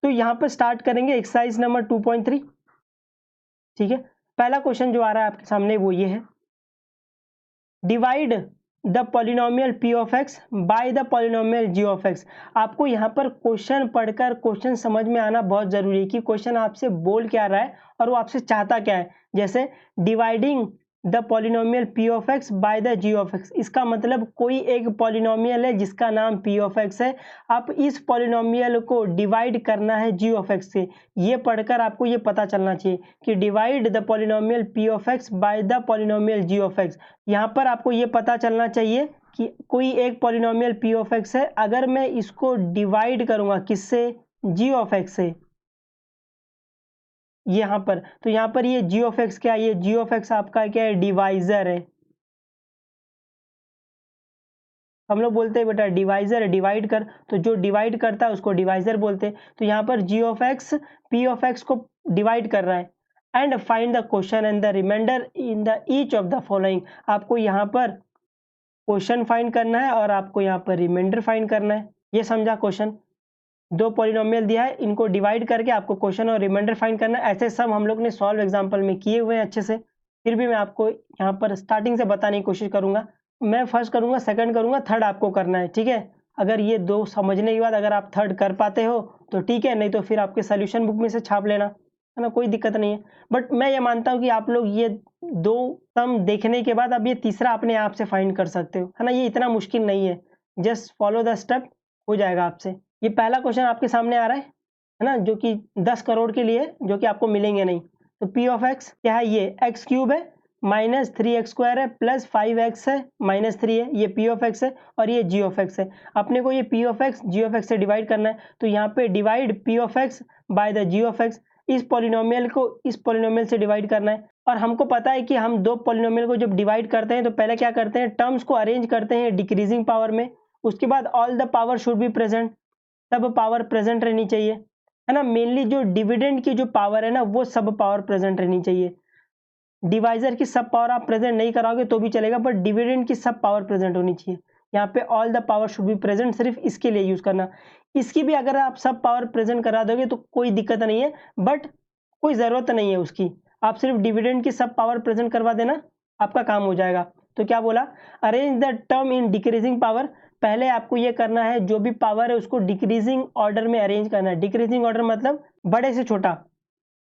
तो यहाँ पर स्टार्ट करेंगे एक्सरसाइज नंबर 2.3। ठीक है, पहला क्वेश्चन जो आ रहा है आपके सामने वो ये है, divide the polynomial p of x by the polynomial g of x। आपको यहाँ पर क्वेश्चन पढ़कर क्वेश्चन समझ में आना बहुत जरूरी है कि क्वेश्चन आपसे बोल क्या रहा है और वो आपसे चाहता क्या है। जैसे dividing the polynomial p of x by the g of x, इसका मतलब कोई एक पॉलिनोमियल है जिसका नाम p ऑफ x है, आप इस पॉलिनोमियल को डिवाइड करना है g ऑफ x से। ये पढ़कर आपको ये पता चलना चाहिए कि divide the polynomial p of x by the polynomial g of x। यहाँ पर आपको ये पता चलना चाहिए कि कोई एक पॉलिनोमियल p ऑफ x है, अगर मैं इसको डिवाइड करूंगा किससे, g ऑफ x से, यहाँ पर, तो यहाँ पर ये g ऑफ x क्या है, ये g ऑफ x आपका क्या है, डिवाइजर है। हम लोग बोलते हैं बेटा डिवाइजर है, डिवाइड कर, तो जो डिवाइड करता है उसको डिवाइजर बोलते हैं। तो यहाँ पर g of x p of x को डिवाइड कर रहा है। And find the question and the remainder in the each of the following. आपको यहाँ पर क्वेश्चन फाइंड करना है और आपको यहाँ पर रिमाइंडर फाइंड करना है। ये समझा क्वेश्चन, दो पॉलिनोमियल दिया है, इनको डिवाइड करके आपको क्वेश्चन और रिमाइंडर फाइंड करना है। ऐसे सब हम लोग ने सॉल्व एग्जाम्पल में किए हुए हैं अच्छे से, फिर भी मैं आपको यहाँ पर स्टार्टिंग से बताने की कोशिश करूंगा। मैं फर्स्ट करूंगा, सेकंड करूंगा, थर्ड आपको करना है। ठीक है, अगर ये दो समझने के बाद अगर आप थर्ड कर पाते हो तो ठीक है, नहीं तो फिर आपके सोल्यूशन बुक में से छाप लेना, है ना, कोई दिक्कत नहीं है। बट मैं ये मानता हूँ कि आप लोग ये दो सम देखने के बाद अब ये तीसरा अपने आप से फाइंड कर सकते हो, है ना, ये इतना मुश्किल नहीं है, जस्ट फॉलो द स्टेप, हो जाएगा आपसे। ये पहला क्वेश्चन आपके सामने आ रहा है ना, जो कि 10 करोड़ के लिए, जो कि आपको मिलेंगे नहीं। तो p ऑफ x क्या है, ये x क्यूब है माइनस 3x स्क्वायर है प्लस 5x है माइनस 3 है, ये p ऑफ x है और ये g ऑफ x है। अपने को ये p of x g of x से डिवाइड करना है, तो यहाँ पे divide p of x by the g of x, इस पॉलिनोमियल को इस पॉलिनोमियल से डिवाइड करना है। और हमको पता है कि हम दो पॉलिनोमियल को जब डिवाइड करते हैं तो पहले क्या करते हैं, टर्म्स को अरेंज करते हैं डिक्रीजिंग पावर में, उसके बाद all the power should be present, सब पावर प्रेजेंट रहनी चाहिए, है ना। मेनली जो डिविडेंड की जो पावर है ना, वो सब पावर प्रेजेंट रहनी चाहिए। डिवाइजर की सब पावर आप प्रेजेंट नहीं कराओगे तो भी चलेगा, बट डिविडेंड की सब पावर प्रेजेंट होनी चाहिए। यहाँ पे all the power should be present सिर्फ इसके लिए यूज करना। इसकी भी अगर आप सब पावर प्रेजेंट करा दोगे तो कोई दिक्कत नहीं है, बट कोई जरूरत नहीं है उसकी, आप सिर्फ डिविडेंड की सब पावर प्रेजेंट करवा देना, आपका काम हो जाएगा। तो क्या बोला, arrange the term in decreasing power. पहले आपको ये करना है, जो भी पावर है उसको डिक्रीजिंग ऑर्डर में अरेंज करना है। डिक्रीजिंग ऑर्डर मतलब बड़े से छोटा,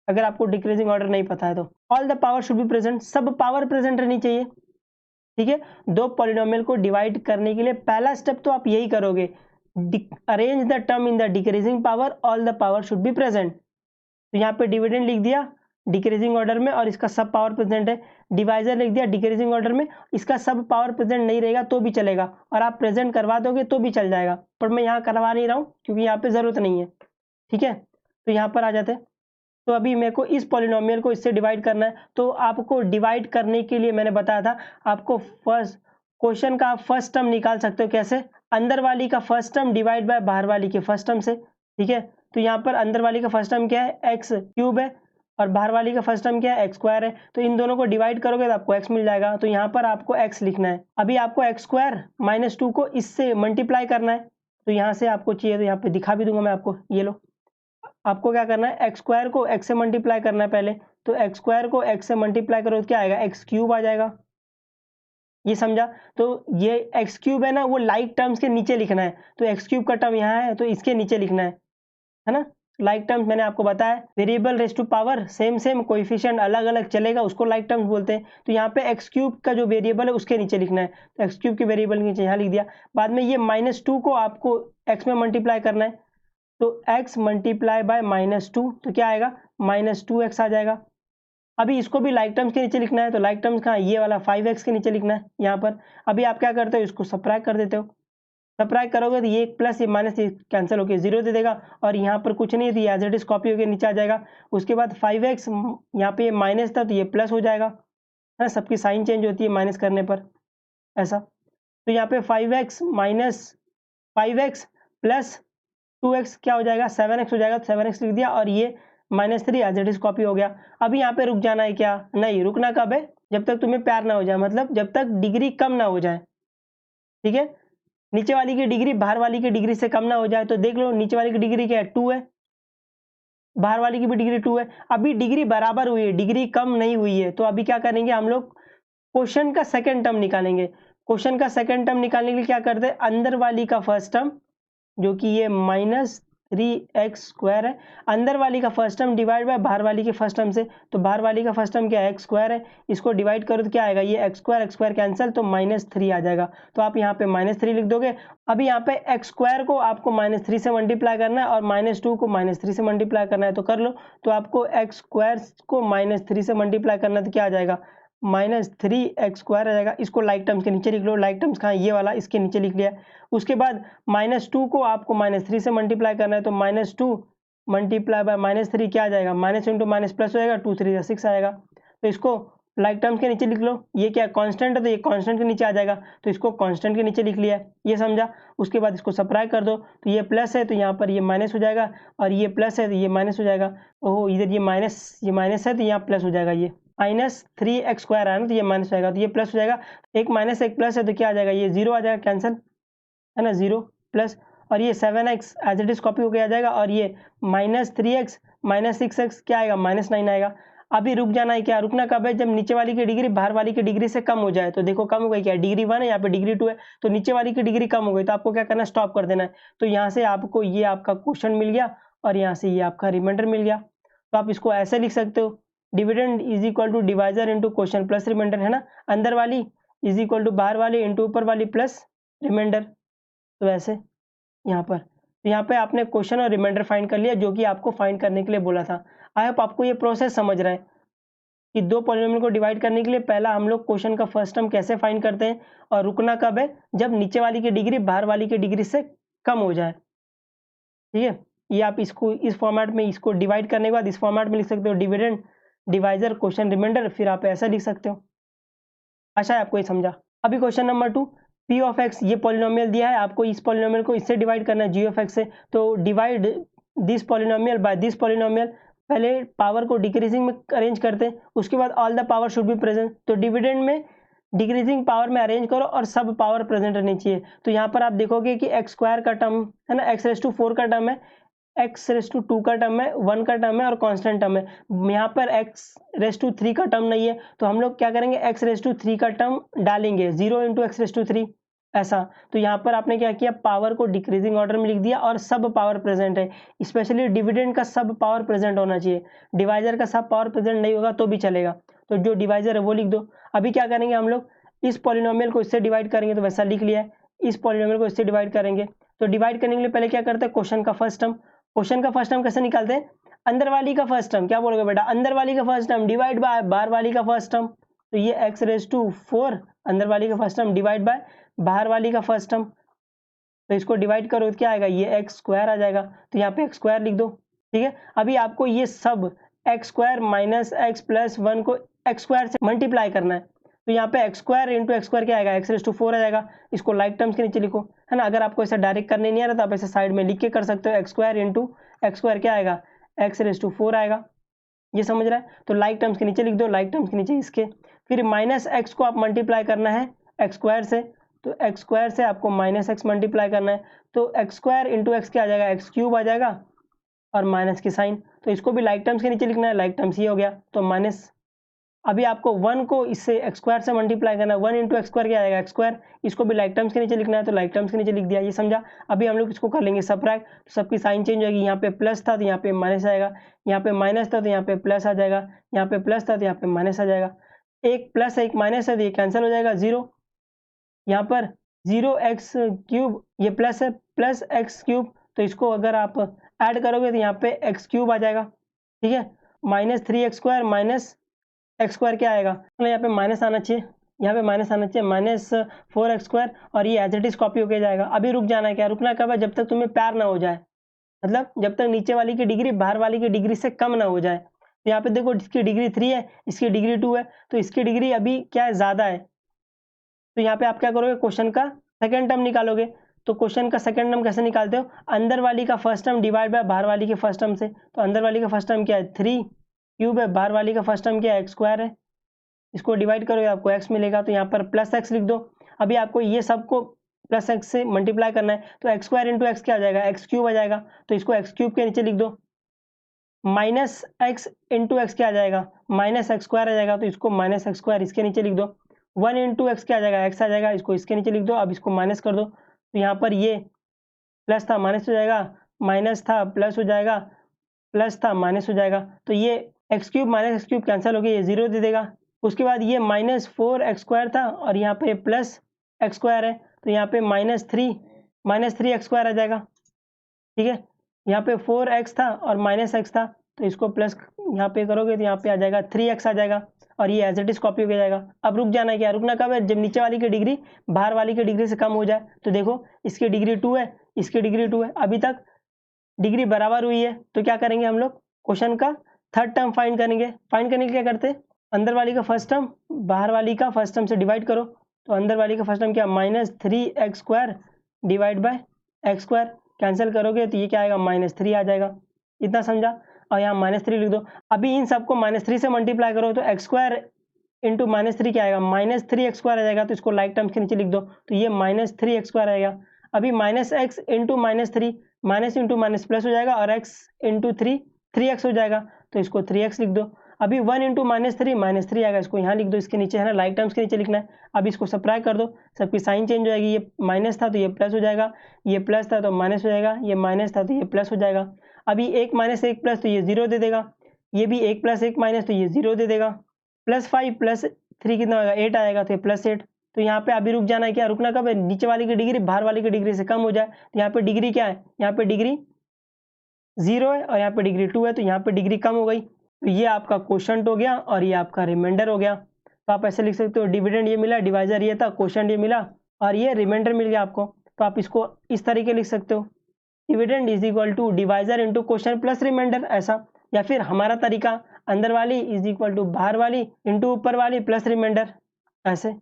अगर आपको डिक्रीजिंग ऑर्डर नहीं पता है तो। All the power should be present, सब पावर प्रेजेंट रहनी चाहिए। ठीक है, दो पॉलिनोमियल को डिवाइड करने के लिए पहला स्टेप तो आप यही करोगे, arrange the term in the decreasing power, all the power should be present. तो यहाँ पे डिविडेंड लिख दिया डिक्रीजिंग ऑर्डर में और इसका सब पावर प्रेजेंट है, डिवाइजर लिख दिया डिक्रीजिंग ऑर्डर में, इसका सब पावर प्रेजेंट नहीं रहेगा तो भी चलेगा, और आप प्रेजेंट करवा दोगे तो भी चल जाएगा, पर मैं यहाँ करवा नहीं रहा हूँ क्योंकि यहाँ पे जरूरत नहीं है। ठीक है, तो यहाँ पर आ जाते हैं। तो अभी मेरे को इस पॉलिनोमियल को इससे डिवाइड करना है, तो आपको डिवाइड करने के लिए मैंने बताया था आपको फर्स्ट क्वेश्चन का फर्स्ट टर्म निकाल सकते हो। कैसे, अंदर वाली का फर्स्ट टर्म डिवाइड बाय बाहर वाली के फर्स्ट टर्म से। ठीक है, तो यहाँ पर अंदर वाली का फर्स्ट टर्म क्या है, एक्स क्यूब है, और बाहर वाली का फर्स्ट टर्म क्या है, एक्स स्क्वायर है। तो इन दोनों को डिवाइड करोगे तो आपको एक्स मिल जाएगा, तो यहाँ पर आपको एक्स लिखना है। अभी आपको एक्स स्क्वायर माइनस 2 को इससे मल्टीप्लाई करना है, तो यहाँ से आपको चाहिए तो यहाँ पे दिखा भी दूंगा मैं आपको, ये लो। आपको क्या करना है, एक्स स्क्वायर को एक्स से मल्टीप्लाई करना है पहले, तो एक्स स्क्वायर को एक्स से मल्टीप्लाई करो तो क्या आएगा, एक्स क्यूब आ जाएगा। ये समझा, तो ये एक्स क्यूब है ना, वो लाइक टर्म्स के नीचे लिखना है, तो एक्स क्यूब का टर्म यहाँ है तो इसके नीचे लिखना है ना। लाइक टर्म्स मैंने आपको बताया, variable raise to power same same, coefficient अलग अलग चलेगा, उसको लाइक टर्म्स बोलते हैं। तो यहाँ पे एक्स क्यूब का जो वेरिएबल है उसके नीचे लिखना है, तो एक्स क्यूब के वेरिएबल के नीचे यहाँ लिख दिया। बाद में ये -2 को आपको एक्स में मल्टीप्लाई करना है, तो x मल्टीप्लाई बाय -2, तो क्या आएगा, -2x आ जाएगा। अभी इसको भी लाइक टर्म्स के नीचे लिखना है, तो लाइक टर्म्स कहाँ, ये वाला 5x के नीचे लिखना है यहाँ पर। अभी आप क्या करते हो, इसको सबट्रैक्ट कर देते हो, सबट्रैक्ट करोगे तो ये प्लस ये माइनस ये कैंसिल होकर 0 दे देगा, और यहाँ पर कुछ नहीं है तो ये एज इट इज कॉपी होकर नीचे आ जाएगा। उसके बाद 5x, यहाँ पे माइनस था तो ये प्लस हो जाएगा, है ना, सबकी साइन चेंज होती है माइनस करने पर, ऐसा। तो यहाँ पे 5x minus 5x plus 2x क्या हो जाएगा, 7x हो जाएगा, तो 7x लिख दिया, और ये -3 एज इट इज कॉपी हो गया। अभी यहाँ पे रुक जाना है क्या, नहीं रुकना कब है, जब तक तुम्हें प्यार ना हो जाए, मतलब जब तक डिग्री कम ना हो जाए। ठीक है, नीचे वाली की डिग्री बाहर वाली की डिग्री से कम ना हो जाए। तो देख लो नीचे वाली की डिग्री क्या है, 2 है, बाहर वाली की भी डिग्री 2 है। अभी डिग्री बराबर हुई है, डिग्री कम नहीं हुई है, तो अभी क्या करेंगे हम लोग, क्वेश्चन का सेकंड टर्म निकालेंगे। क्वेश्चन का सेकंड टर्म निकालने के लिए क्या करते हैं, अंदर वाली का फर्स्ट टर्म जो कि ये -3x² है, अंदर वाली का फर्स्ट टर्म डिवाइड बाय बाहर वाली के फर्स्ट टर्म से, तो बाहर वाली का फर्स्ट टर्म क्या है, x² है, इसको डिवाइड करो तो क्या आएगा, ये x² कैंसिल, तो -3 आ जाएगा। तो आप यहाँ पे -3 लिख दोगे। अभी यहाँ पे x² को आपको -3 से मल्टीप्लाई करना है और -2 को -3 से मल्टीप्लाई करना है, तो कर लो। तो आपको x² को -3 से मल्टीप्लाई करना है तो क्या आ जाएगा, -3x² आ जाएगा। इसको लाइक टर्म्स के नीचे लिख लो, लाइक टर्म्स कहाँ, ये वाला, इसके नीचे लिख लिया। उसके बाद -2 को आपको -3 से मल्टीप्लाई करना है, तो -2 मल्टीप्लाई बाय -3 क्या आ जाएगा, माइनस इंटू माइनस प्लस हो जाएगा, 2 3 6 आएगा। तो इसको लाइक टर्म्स के नीचे लिख लो। ये क्या कांस्टेंट है, तो ये कांस्टेंट के नीचे आ जाएगा, तो इसको कांस्टेंट के नीचे लिख लिया, ये समझा। उसके बाद इसको सब्ट्रैक्ट कर दो, तो ये प्लस है तो यहाँ पर ये माइनस हो जाएगा, और ये प्लस है तो ये माइनस हो जाएगा। ओहो, इधर ये माइनस है तो यहाँ प्लस हो जाएगा, ये -3x² है ना, तो ये माइनस हो जाएगा, तो ये प्लस हो जाएगा। एक माइनस एक प्लस है तो क्या आ जाएगा, ये 0 आ जाएगा, कैंसिल है ना, 0 प्लस, और ये 7x as it is copy होकर आ जाएगा, और ये -3x -6x क्या आएगा, -9 आएगा। अभी रुक जाना है, क्या रुकना कब है, जब नीचे वाली की डिग्री बाहर वाली की डिग्री से कम हो जाए। तो देखो कम हो गई, क्या डिग्री 1 है, यहाँ पे डिग्री 2 है, तो नीचे वाली की डिग्री कम हो गई, तो आपको क्या करना है, स्टॉप कर देना है। तो यहाँ से आपको ये आपका क्वेश्चन मिल गया, और यहाँ से ये आपका रिमाइंडर मिल गया। तो आप इसको ऐसे लिख सकते हो, dividend is equal to divisor into question plus remainder, है ना, अंदर वाली इज इक्वल टू बाहर वाली इंटू ऊपर वाली प्लस रिमाइंडर। तो ऐसे यहाँ पर, तो यहाँ पे आपने क्वेश्चन और रिमाइंडर फाइंड कर लिया, जो कि आपको फाइंड करने के लिए बोला था। आई होप आपको ये प्रोसेस समझ रहा है कि दो पॉलिनोमियल को डिवाइड करने के लिए पहला हम लोग क्वेश्चन का फर्स्ट टर्म कैसे फाइंड करते हैं, और रुकना कब है, जब नीचे वाली की डिग्री बाहर वाली की डिग्री से कम हो जाए। ठीक है, ये आप इसको इस फॉर्मेट में, इसको डिवाइड करने के बाद इस फॉर्मेट में लिख सकते हो, डिविडेंड डिवाइजर क्वेश्चन रिमाइंडर, फिर आप ऐसा लिख सकते हो। आशा है आपको ये समझा। अभी question number 2, p of x, ये पॉलिनोमियल दिया है, आपको इस पॉलिनोमियल को इससे डिवाइड करना है, g ऑफ x से। तो divide this polynomial by this polynomial, पहले पावर को डिक्रीजिंग में अरेंज करते हैं, उसके बाद all the power should be present. तो डिविडेंड में डिक्रीजिंग पावर में अरेंज करो और सब पावर प्रेजेंट रहनी चाहिए। तो यहाँ पर आप देखोगे कि x² का टर्म है ना, x⁴ का टर्म है, x⁻² का टर्म है, 1 का टर्म है और कांस्टेंट टर्म है। यहाँ पर x⁻³ का टर्म नहीं है, तो हम लोग क्या करेंगे, x⁻³ का टर्म डालेंगे, 0 × x⁻³ ऐसा। तो यहाँ पर आपने क्या किया, पावर को डिक्रीजिंग ऑर्डर में लिख दिया और सब पावर प्रेजेंट है। स्पेशली डिविडेंड का सब पावर प्रेजेंट होना चाहिए, डिवाइजर का सब पावर प्रेजेंट नहीं होगा तो भी चलेगा। तो जो डिवाइजर है वो लिख दो। अभी क्या करेंगे हम लोग, इस पॉलिनोमियल को इससे डिवाइड करेंगे, तो वैसा लिख लिया है। इस पॉलिनोमियल को इससे डिवाइड करेंगे, तो डिवाइड करने के लिए पहले क्या करते हैं, क्वेश्चन का फर्स्ट टर्म। क्वेश्चन का फर्स्ट टर्म कैसे निकालते हैं, अंदर वाली का फर्स्ट टर्म, क्या बोलोगे बेटा, अंदर वाली का फर्स्ट टर्म डिवाइड बाय बाहर वाली का फर्स्ट टर्म। तो ये x⁴ अंदर वाली का फर्स्ट टर्म डिवाइड बाय बाहर वाली का फर्स्ट टर्म, तो इसको डिवाइड करो तो क्या आएगा, ये x² आ जाएगा। तो यहाँ पे x² लिख दो। ठीक है, अभी आपको ये सब x² - x + 1 को x² से मल्टीप्लाई करना है। तो यहाँ पे x² × x² क्या आएगा, x⁴ आ जाएगा। इसको लाइक टर्म्स के नीचे लिखो, है ना। अगर आपको ऐसा डायरेक्ट करने नहीं आ रहा तो आप ऐसे साइड में लिख के कर सकते हो, x² × x² क्या आएगा, x⁴ आएगा। ये समझ रहा है, तो लाइक टर्म्स के नीचे लिख दो, लाइक टर्म्स के नीचे इसके। फिर -x को आप मल्टीप्लाई करना है x² से, तो x² से आपको -x मल्टीप्लाई करना है, तो x² × x क्या आ जाएगा, x³ आ जाएगा और माइनस की साइन। तो इसको भी लाइक टर्म्स के नीचे लिखना है, लाइक टर्म्स ये हो गया, तो माइनस। अभी आपको 1 को इससे x² से मल्टीप्लाई करना है, 1 × x² क्या आएगा, x²। इसको भी लाइक टर्म्स के नीचे लिखना है, तो लाइक टर्म्स के नीचे लिख दिया, ये समझा। अभी हम लोग इसको कर लेंगे सब्ट्रैक्ट, तो सबकी साइन चेंज होगी, यहाँ पे प्लस था तो यहाँ पे माइनस आएगा, यहाँ पे माइनस था तो यहाँ पे प्लस आ जाएगा, यहाँ पे प्लस था तो यहाँ पे माइनस आ जाएगा। एक प्लस एक माइनस है तो ये कैंसिल हो जाएगा, 0। यहाँ पर 0x³ ये प्लस है, प्लस x³, तो इसको अगर आप ऐड करोगे तो यहाँ पे x³ आ जाएगा। ठीक है, -3x² x² क्या आएगा, मतलब यहाँ पे माइनस आना चाहिए, यहाँ पे माइनस आना चाहिए, -4x², और ये एज इट इज कॉपी होके जाएगा। अभी रुक जाना है, क्या रुकना कब है, जब तक तुम्हें प्यार ना हो जाए, मतलब जब तक नीचे वाली की डिग्री बाहर वाली की डिग्री से कम ना हो जाए। तो यहाँ पे देखो, इसकी डिग्री 3 है, इसकी डिग्री 2 है, तो इसकी डिग्री अभी क्या है, ज़्यादा है। तो यहाँ पे आप क्या करोगे, क्वेश्चन का सेकेंड टर्म निकालोगे। तो क्वेश्चन का सेकेंड टर्म कैसे निकालते हो, अंदर वाली का फर्स्ट टर्म डिवाइड बाय बाहर वाली के फर्स्ट टर्म से। तो अंदर वाली का फर्स्ट टर्म क्या है, 3³ है, बाहर वाली का फर्स्ट टर्म क्या है, x² है। इसको डिवाइड करोगे आपको x मिलेगा, तो यहाँ पर प्लस x लिख दो। अभी आपको ये सबको प्लस x से मल्टीप्लाई करना है, तो x² × x क्या आ जाएगा, x³ आ जाएगा। तो इसको x³ के नीचे लिख दो, माइनस एक्स इंटू एक्स क्या आ जाएगा, माइनस एक्स स्क्वायर आ जाएगा, तो इसको माइनस एक्स स्क्वायर इसके नीचे लिख दो। 1 इंटू एक्स क्या आ जाएगा, एक्स आ जाएगा, इसको इसके नीचे लिख दो। अब इसको माइनस कर दो, तो यहाँ पर ये प्लस था माइनस हो जाएगा, माइनस था प्लस हो जाएगा, प्लस था माइनस हो जाएगा। तो ये x cube minus x cube cancel हो गया, ये 0 दे देगा। उसके बाद ये माइनस 4x स्क्वायर था और यहाँ पे प्लस एक्स स्क्वायर है, तो यहाँ पे माइनस थ्री एक्स स्क्वायर आ जाएगा। ठीक है, यहाँ पे 4x था और माइनस एक्स था, तो इसको प्लस यहाँ पे करोगे तो यहाँ पे आ जाएगा 3x आ जाएगा, और ये एज इट इज कॉपी हो जाएगा। अब रुक जाना है, क्या रुकना कब है, जब नीचे वाली की डिग्री बाहर वाली की डिग्री से कम हो जाए। तो देखो इसकी डिग्री 2 है, इसकी डिग्री 2 है, अभी तक डिग्री बराबर हुई है। तो क्या करेंगे हम लोग, क्वेश्चन का थर्ड टर्म फाइंड करेंगे। फाइंड करने के लिए क्या करते हैं, अंदर वाली का फर्स्ट टर्म बाहर वाली का फर्स्ट टर्म से डिवाइड करो। तो अंदर वाली का फर्स्ट टर्म क्या, minus 3x square divide by x square, cancel करोगे तो ये क्या आएगा, -3 आ जाएगा। इतना समझा, और यहाँ -3 लिख दो। अभी इन सबको -3 से मल्टीप्लाई करो तो एक्स स्क्वायर इंटू -3 क्या आएगा, -3x स्क्वायर आ जाएगा। तो इसको लाइक टर्म्स के नीचे लिख दो, तो ये -3x स्क्वायर आएगा। अभी -x into -3, minus into minus plus हो जाएगा, और x इंटू 3x हो जाएगा, तो इसको 3x लिख दो। अभी 1 इंटू -3 आएगा, इसको यहाँ लिख दो, इसके नीचे है ना, लाइक टर्म्स के नीचे लिखना है। अब इसको सब्ट्रैक्ट कर दो, सबकी साइन चेंज हो जाएगी, ये माइनस था तो ये प्लस हो जाएगा, ये प्लस था तो माइनस हो जाएगा, ये माइनस था तो ये प्लस हो जाएगा। अभी 1 माइनस 1 प्लस तो ये 0 दे देगा, ये भी 1 प्लस 1 माइनस तो ये 0 दे देगा। +5 + 3 कितना होगा, 8 आएगा, तो ये +8। तो यहाँ पे अभी रुक जाना है, क्या रुकना कब है, नीचे वाली की डिग्री बाहर वाली की डिग्री से कम हो जाए। तो यहाँ पे डिग्री क्या है, यहाँ पे डिग्री 0 है और यहाँ पे डिग्री 2 है, तो यहाँ पे डिग्री कम हो गई। तो ये आपका क्वोशंट हो गया और ये आपका रिमाइंडर हो गया। तो आप ऐसे लिख सकते हो, डिविडेंड ये मिला, डिवाइजर ये था, क्वोशंट ये मिला और ये रिमाइंडर मिल गया आपको। तो आप इसको इस तरीके लिख सकते हो, dividend is equal to divisor into quotient plus remainder, ऐसा। या फिर हमारा तरीका, अंदर वाली इज इक्वल टू बाहर वाली इंटू ऊपर वाली प्लस रिमाइंडर, ऐसे, है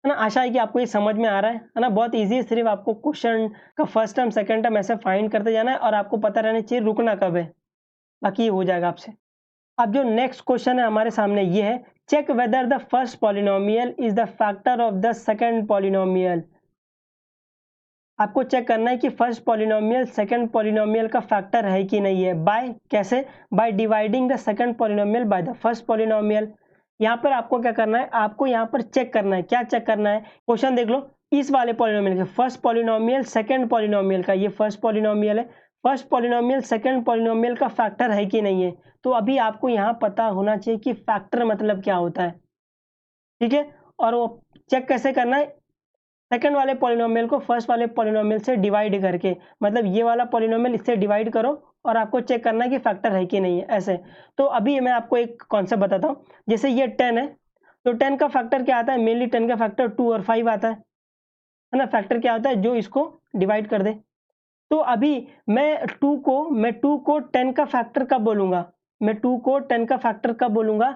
ना। आशा है कि आपको ये समझ में आ रहा है ना। बहुत इजी है, सिर्फ आपको क्वेश्चन का फर्स्ट टर्म सेकंड टर्म ऐसे फाइंड करते जाना है और आपको पता रहना चाहिए रुकना कब है, बाकी ये हो जाएगा आपसे। अब जो नेक्स्ट क्वेश्चन है हमारे सामने ये है, check whether the first polynomial is the factor of the second polynomial. आपको चेक करना है कि फर्स्ट पॉलिनोमियल सेकंड पॉलिनोमियल का फैक्टर है कि नहीं है। बाय कैसे, by dividing the second polynomial by the first polynomial. यहाँ पर आपको क्या करना है, आपको यहाँ पर चेक करना है, क्या चेक करना है, क्वेश्चन देख लो, इस वाले पॉलिनोमियल के फर्स्ट पॉलिनोमियल सेकंड पॉलिनोमियल का, ये फर्स्ट पॉलिनोमियल है, फर्स्ट पॉलिनोमियल सेकंड पॉलिनोमियल का फैक्टर है कि नहीं है। तो अभी आपको यहाँ पता होना चाहिए कि फैक्टर मतलब क्या होता है, ठीक है। और वो चेक कैसे करना है, सेकंड वाले पॉलिनोमियल को फर्स्ट वाले पॉलिनोमियल से डिवाइड करके, मतलब ये वाला पॉलिनोमियल इससे डिवाइड करो और आपको चेक करना है कि फैक्टर है कि नहीं है, ऐसे। तो अभी मैं आपको एक कॉन्सेप्ट बताता हूँ, जैसे ये 10 है, तो 10 का फैक्टर क्या आता है, मेनली 10 का फैक्टर 2 और 5 आता है ना। फैक्टर क्या होता है, जो इसको डिवाइड कर दे। तो अभी मैं 2 को 10 का फैक्टर कब बोलूंगा, मैं 2 को 10 का फैक्टर कब बोलूंगा,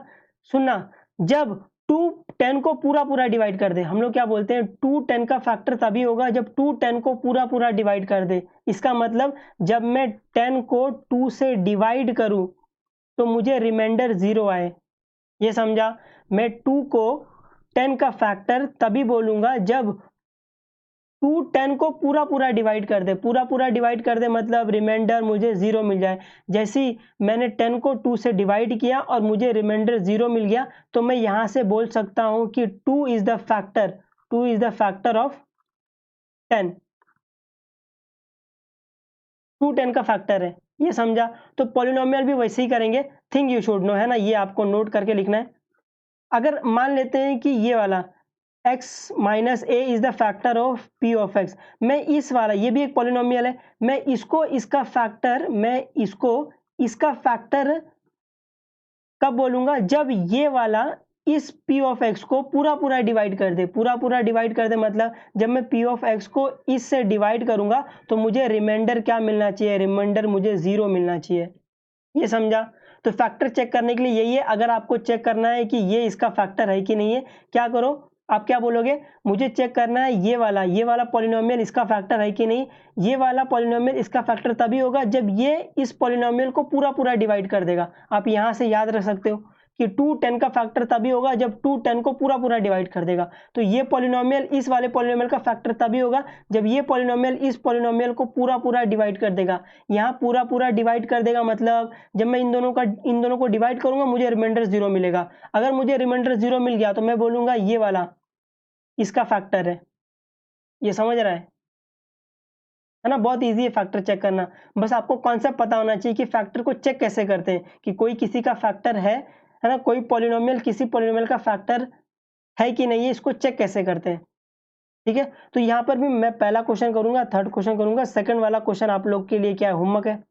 सुनना, जब 2 10 को पूरा डिवाइड कर दे। हम लोग क्या बोलते हैं, 2 10 का फैक्टर तभी होगा जब 2 10 को पूरा डिवाइड कर दे। इसका मतलब जब मैं 10 को 2 से डिवाइड करूं तो मुझे रिमाइंडर 0 आए, ये समझा। मैं 2 को 10 का फैक्टर तभी बोलूंगा जब 2 10 को पूरा डिवाइड कर दे, पूरा डिवाइड कर दे, मतलब रिमाइंडर मुझे 0 मिल जाए। जैसे ही मैंने 10 को 2 से डिवाइड किया और मुझे रिमाइंडर 0 मिल गया, तो मैं यहाँ से बोल सकता हूँ कि 2 इज द फैक्टर ऑफ 10। 2 10 का फैक्टर है, ये समझा। तो पॉलिनोमियल भी वैसे ही करेंगे, थिंक यू शुड नो, है ना, ये आपको नोट करके लिखना है। अगर मान लेते हैं कि ये वाला x minus A is the factor of p of x, मैं इस वाला, ये भी एक पॉलिनोमियल है, मैं इसको इसका फैक्टर कब बोलूंगा, जब ये वाला इस p ऑफ x को पूरा डिवाइड कर दे, पूरा डिवाइड कर दे, मतलब जब मैं p ऑफ x को इससे डिवाइड करूंगा तो मुझे रिमाइंडर क्या मिलना चाहिए, रिमाइंडर मुझे 0 मिलना चाहिए, ये समझा। तो फैक्टर चेक करने के लिए यही है। अगर आपको चेक करना है कि ये इसका फैक्टर है कि नहीं है, क्या करो, आप क्या बोलोगे, मुझे चेक करना है ये वाला पॉलिनोमियल इसका फैक्टर है कि नहीं। ये वाला पॉलिनोमियल इसका फैक्टर तभी होगा जब ये इस पॉलिनोमियल को पूरा डिवाइड कर देगा। आप यहाँ से याद रख सकते हो कि 2 10 का फैक्टर तभी होगा जब 2 10 को पूरा पूरा डिवाइड कर देगा। तो ये पॉलिनोमियल इस वाले पॉलिनोमियल का फैक्टर तभी होगा जब ये पॉलिनोमियल इस पॉलिनोमियल को पूरा पूरा डिवाइड कर देगा। यहाँ पूरा पूरा डिवाइड कर देगा मतलब जब मैं इन दोनों को डिवाइड करूंगा मुझे रिमाइंडर 0 मिलेगा। अगर मुझे रिमाइंडर 0 मिल गया तो मैं बोलूंगा ये वाला इसका फैक्टर है। ये समझ रहा है ना? बहुत इजी है फैक्टर चेक करना। बस आपको कॉन्सेप्ट पता होना चाहिए कि फैक्टर को चेक कैसे करते हैं, कि कोई किसी का फैक्टर है ना, कोई पॉलिनोमियल किसी पॉलिनोमियल का फैक्टर है कि नहीं है, इसको चेक कैसे करते हैं। ठीक है, तो यहाँ पर भी मैं पहला क्वेश्चन करूंगा, थर्ड क्वेश्चन करूंगा, सेकंड वाला क्वेश्चन आप लोग के लिए क्या है, होमवर्क है,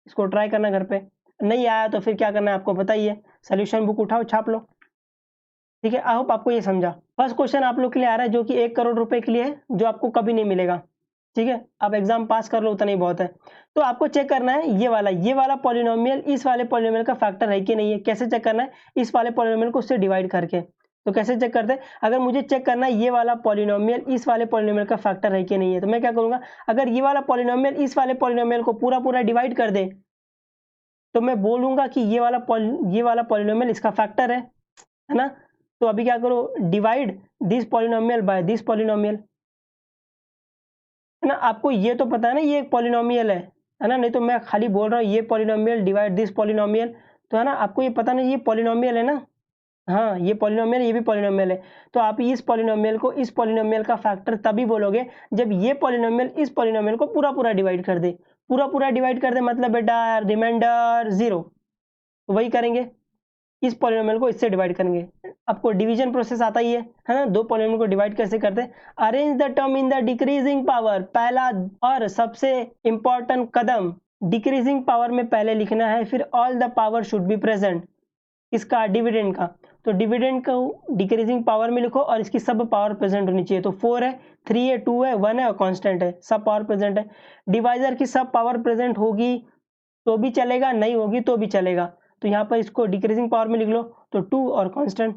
इसको ट्राई करना घर पे। नहीं आया तो फिर क्या करना है आपको पता ही है, सोल्यूशन बुक उठाओ छाप लो। ठीक है, आई होप आपको ये समझा। फर्स्ट क्वेश्चन आप लोग के लिए आ रहा है जो कि 1 करोड़ रुपए के लिए है, जो आपको कभी नहीं मिलेगा। ठीक है, आप एग्जाम पास कर लो उतना ही बहुत है। तो आपको चेक करना है ये वाला पॉलिनोमियल इस वाले पॉलिनोमियल का फैक्टर है कि नहीं है। कैसे चेक करना है, इस वाले पॉलिनोमियल को उससे डिवाइड करके। तो कैसे चेक करते हैं, अगर मुझे चेक करना है ये वाला पॉलिनोमियल इस वाले पॉलिनोमियल का फैक्टर है कि नहीं है, तो मैं क्या करूंगा, अगर ये वाला पॉलिनोमियल इस वाले पॉलिनोमियल को पूरा पूरा डिवाइड कर दे तो मैं बोलूंगा कि ये वाला पॉलिनोमियल इसका फैक्टर है ना। तो अभी क्या करो, divide this polynomial by this polynomial, है ना। आपको ये तो पता है ना ये एक पॉलिनोमियल है ना, नहीं तो मैं खाली बोल रहा हूँ ये पॉलिनोमियल डिवाइड दिस पॉलिनोमियल, तो है ना आपको ये पता नहीं ये पॉलिनोमियल है ना। हाँ, ये पॉलिनोमियल ये भी पॉलिनोमियल है। तो आप इस पॉलिनोमियल को इस पॉलिनोमियल का फैक्टर तभी बोलोगे जब ये पॉलिनोमियल इस पॉलिनोमियल को पूरा पूरा डिवाइड कर दे। पूरा पूरा डिवाइड कर दे मतलब बेटा रिमाइंडर 0, तो वही करेंगे, इस पॉलिनोमियल को इससे डिवाइड करेंगे। आपको डिवीजन प्रोसेस आता ही है ना। दो पॉलिनोमियल को डिवाइड कैसे करते हैं, arrange the term in the decreasing power. पहला और सबसे इंपॉर्टेंट कदम, डिक्रीजिंग पावर में पहले लिखना है, फिर all the power should be present. इसका डिविडेंड का, तो डिविडेंड को डिक्रीजिंग पावर में लिखो और इसकी सब पावर प्रेजेंट होनी चाहिए। तो 4 है, 3 है, 2 है, 1 है और कांस्टेंट है, सब पावर प्रेजेंट है। डिवाइजर की सब पावर प्रेजेंट होगी तो भी चलेगा, नहीं होगी तो भी चलेगा। तो यहाँ पर इसको डिक्रीजिंग पावर में लिख लो, तो 2 और कांस्टेंट।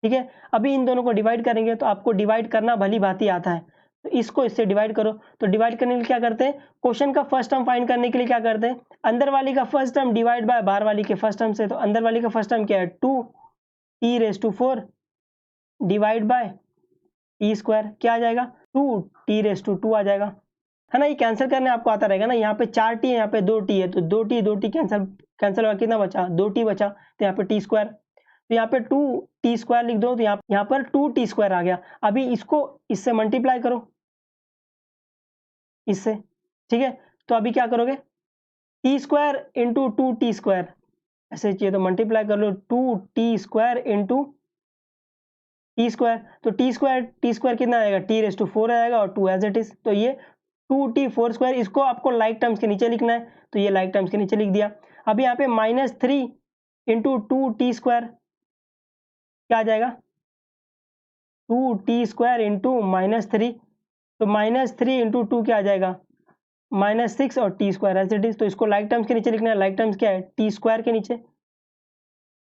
ठीक है, अभी इन दोनों को डिवाइड करेंगे तो आपको डिवाइड करना भली भांति आता है, तो इसको इससे डिवाइड करो। तो डिवाइड करने के लिए क्या करते हैं, क्वेश्चन का फर्स्ट टर्म फाइंड करने के लिए क्या करते हैं, अंदर वाली का फर्स्ट टर्म डिवाइड बाय बाहर वाली के फर्स्ट टर्म से। तो अंदर वाली का फर्स्ट टर्म क्या है, 2t⁴ डिवाइड बाय t², क्या आ जाएगा 2t⁴ आ जाएगा, है ना। ये कैंसिल करने आपको आता रहेगा ना, यहाँ पे 4t है, यहाँ पे 2t है, तो 2t कैंसिल हुआ, कितना बचा, 2t बचा, तो यहाँ पे t², तो यहाँ पे 2t² लिख दो, तो यहाँ पर 2t² आ गया। अभी इसको इससे मल्टीप्लाई करो, इससे, ठीक है। तो अभी क्या करोगे, t² इंटू 2t², ऐसे चाहिए तो मल्टीप्लाई कर लो, 2t² इंटू t², तो t² कितना आएगा, t⁴ आएगा और 2 एज इट इज। तो ये 2t⁴², इसको आपको लाइक टर्म्स के नीचे लिखना है, तो ये लाइक टर्म्स के नीचे लिख दिया। अब यहाँ पे -3 इंटू 2t² क्या आ जाएगा, 2t² इंटू -3, तो -3 इंटू 2 क्या आ जाएगा, -6 और t² एज इट इज। तो इसको लाइक टर्म्स के नीचे लिखना है, लाइक टर्म्स क्या है, t² के नीचे,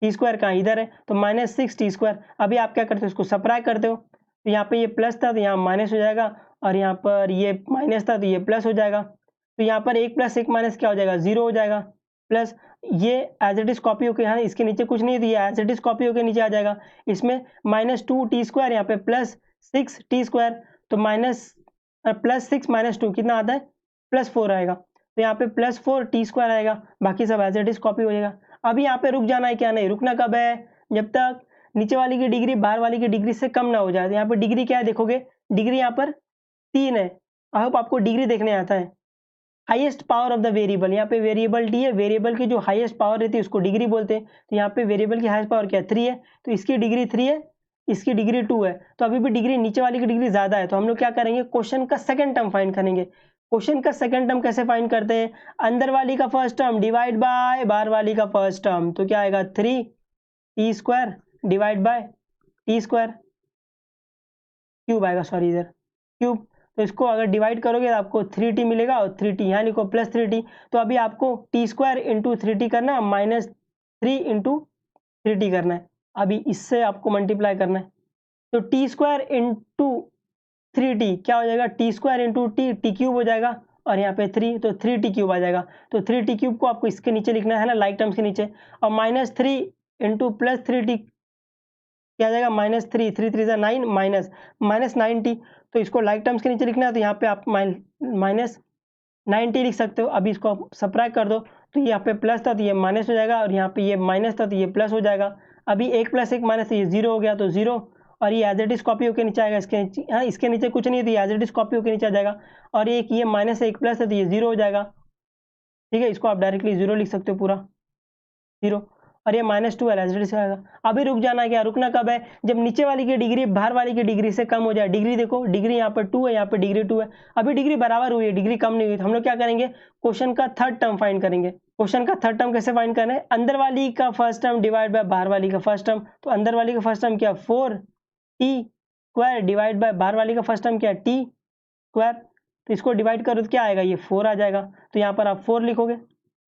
t² कहाँ इधर है, तो -6 t²। अभी आप क्या करते हो, इसको सब्ट्रैक्ट करते हो, तो यहाँ पे ये प्लस था तो यहाँ माइनस हो जाएगा, और यहाँ पर ये माइनस था तो ये प्लस हो जाएगा। तो यहाँ पर 1 + 1 माइनस क्या हो जाएगा, 0 हो जाएगा, प्लस ये एज इट इज कॉपी होकर, यहाँ इसके नीचे कुछ नहीं दिया, एज इट इज कॉपी होकर नीचे आ जाएगा। इसमें -2t², यहाँ पे +6 t², तो +6 - 2 कितना आता है, +4 आएगा। तो यहाँ पे +4 t² आएगा, बाकी सब एज इट इज कॉपी हो जाएगा। अभी यहाँ पे रुक जाना है, क्या नहीं रुकना, कब है, जब तक नीचे वाली की डिग्री बाहर वाली की डिग्री से कम ना हो जाए। तो यहाँ पे डिग्री क्या है देखोगे, डिग्री यहाँ पर 3 है। आई होप आपको डिग्री देखने आता है। Highest power of the variable, यहाँ पे वेरिएबल टी है, वेरिएबल की जो हाईएस्ट पावर रहती है उसको डिग्री बोलते हैं। तो यहाँ पे वेरिएबल की हाईएस्ट पावर क्या है, 3 है, तो इसकी डिग्री 3 है, इसकी डिग्री 2 है, तो अभी भी डिग्री नीचे वाली की डिग्री ज्यादा है। तो हम लोग क्या करेंगे, क्वेश्चन का सेकंड टर्म फाइंड करेंगे। क्वेश्चन का सेकंड टर्म कैसे फाइंड करते हैं, अंदर वाली का फर्स्ट टर्म डिवाइड बाय बाहर वाली का फर्स्ट टर्म, तो क्या आएगा, 3t² divide by t² cube आएगा, सॉरी इधर क्यूब। तो इसको अगर डिवाइड करोगे तो आपको 3t मिलेगा, और 3t यहाँ लिखो +3t। तो अभी आपको t² इंटू 3t करना है, -3 इंटू 3t करना है। अभी इससे आपको मल्टीप्लाई करना है, तो t² इंटू 3t क्या हो जाएगा, t² इंटू t³ हो जाएगा, और यहाँ पे 3 तो 3t³ आ जाएगा। तो 3t³ को आपको इसके नीचे लिखना है ना, लाइक टर्म्स के नीचे, और -3 इंटू प्लस 3t क्या आ जाएगा -3, 3 3 9 माइनस 9t। तो इसको लाइक टर्म्स के नीचे लिखना है तो यहाँ पे आप माइनस 9t लिख सकते हो। अभी इसको आप सब्ट्रैक्ट कर दो तो यहाँ पे प्लस था तो ये माइनस हो जाएगा, और यहाँ पे ये माइनस था तो ये प्लस हो जाएगा। अभी 1 + 1 माइनस, ये 0 हो गया तो 0, और ये एज इट इज कॉपी होकर नीचे आएगा। इसके नीचे, हाँ, इसके नीचे कुछ नहीं है तो ये एज इट इज कॉपी होकर नीचे आ जाएगा। और ये माइनस है, 1 प्लस है तो ये 0 हो जाएगा। ठीक है, इसको आप डायरेक्टली 0 लिख सकते हो पूरा 0, और ये -2 एज इट इज आएगा। अभी रुक जाना, क्या रुकना कब है? जब नीचे वाली की डिग्री बाहर वाली की डिग्री से कम हो जाए। डिग्री देखो, डिग्री यहाँ पर 2 है, यहाँ पे डिग्री 2 है। अभी डिग्री बराबर हुई है, डिग्री कम नहीं हुई, तो हम लोग क्या करेंगे? क्वेश्चन का थर्ड टर्म फाइंड करेंगे। क्वेश्चन का थर्ड टर्म कैसे फाइंड करना है? अंदर वाली का फर्स्ट टर्म डिवाइड बाय बाहर वाली का फर्स्ट टर्म। तो अंदर वाली का फर्स्ट टर्म क्या? 4t² डिवाइड बाय बाहर वाली का फर्स्ट टर्म क्या? t²। तो इसको डिवाइड करो तो क्या आएगा? ये 4 आ जाएगा। तो यहाँ पर आप 4 लिखोगे, है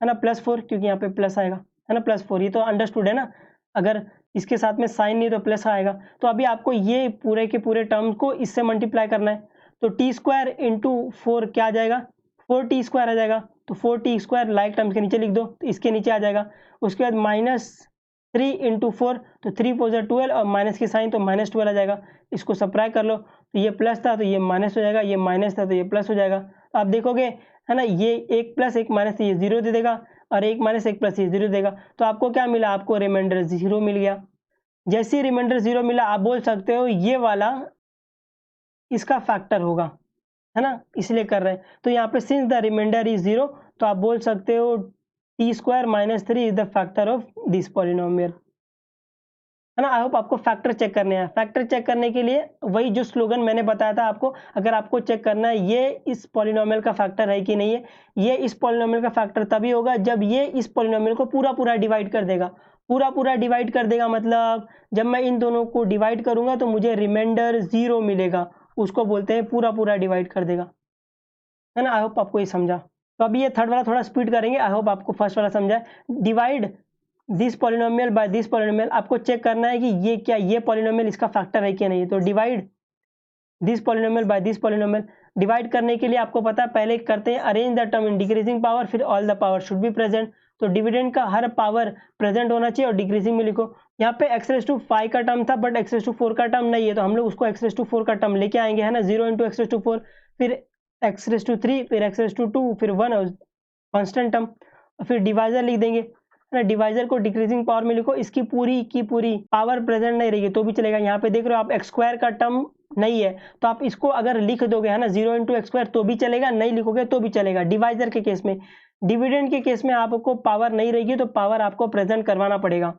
ना, +4, क्योंकि यहाँ पे प्लस आएगा, है ना, +4। ये तो अंडरस्टूड है ना, अगर इसके साथ में साइन नहीं तो प्लस आएगा। तो अभी आपको ये पूरे के पूरे टर्म को इससे मल्टीप्लाई करना है। तो t² इंटू 4 क्या आ जाएगा? 4t² आ जाएगा। तो 4t² लाइक टर्म्स के नीचे लिख दो तो इसके नीचे आ जाएगा। उसके बाद -3 इंटू 4, तो 3 4 12, और माइनस की साइन तो -12 आ जाएगा। इसको सब्ट्रैक्ट कर लो तो ये प्लस था तो ये माइनस हो जाएगा, ये माइनस था तो ये प्लस हो जाएगा। तो आप देखोगे, है ना, ये 1 + 1 माइनस ये 0 दे देगा, और 1 - 1 + ये 0 देगा। तो आपको क्या मिला? आपको रिमाइंडर 0 मिल गया। जैसे ही रिमाइंडर 0 मिला, आप बोल सकते हो ये वाला इसका फैक्टर होगा, है ना, इसलिए कर रहे हैं। तो यहाँ पे सिंस द रिमाइंडर इज 0, तो आप बोल सकते हो t² - 3 is the factor of this polynomial, है ना। आई होप आपको फैक्टर चेक करने हैं। फैक्टर चेक करने के लिए वही जो स्लोगन मैंने बताया था आपको, अगर आपको चेक करना है ये इस पॉलिनोमियल का फैक्टर है कि नहीं है, ये इस पॉलिनोमियल का फैक्टर तभी होगा जब ये इस पॉलिनोमियल को पूरा पूरा डिवाइड कर देगा। पूरा पूरा डिवाइड कर देगा मतलब जब मैं इन दोनों को डिवाइड करूंगा तो मुझे रिमाइंडर 0 मिलेगा, उसको बोलते हैं पूरा पूरा डिवाइड कर देगा, है ना। आई होप आपको ये समझा। तो अभी ये थर्ड वाला थोड़ा स्पीड करेंगे। आई होप आपको फर्स्ट वाला समझा है। Divide this polynomial by this polynomial, आपको चेक करना है कि ये क्या, ये पॉलिनोमियल इसका फैक्टर है कि नहीं। तो divide this polynomial by this polynomial, divide करने के लिए आपको पता है पहले करते हैं arrange the term in decreasing power, फिर all the power should be present. तो डिविडेंड का हर पावर प्रेजेंट होना चाहिए और डिक्रीजिंग में लिखो। यहाँ पे x⁵ का टर्म था बट x⁴ का टर्म नहीं है, तो हम लोग उसको x⁴ का टर्म लेके आएंगे, है ना। 0 × x⁴, फिर x⁵, फिर x⁵, फिर 1 कांस्टेंट टर्म, फिर डिवाइजर लिख देंगे, है ना। डिवाइजर को डिक्रीजिंग पावर में लिखो। इसकी पूरी की पूरी पावर प्रेजेंट नहीं रहेगी तो भी चलेगा। यहाँ पे देख रहे हो आप x² का टर्म नहीं है, तो आप इसको अगर लिख दोगे, है ना, 0 × x² तो भी चलेगा, नहीं लिखोगे तो भी चलेगा। डिवाइजर के केस में, डिविडेंड के केस में आपको पावर नहीं रहेगी तो पावर आपको प्रेजेंट करवाना पड़ेगा,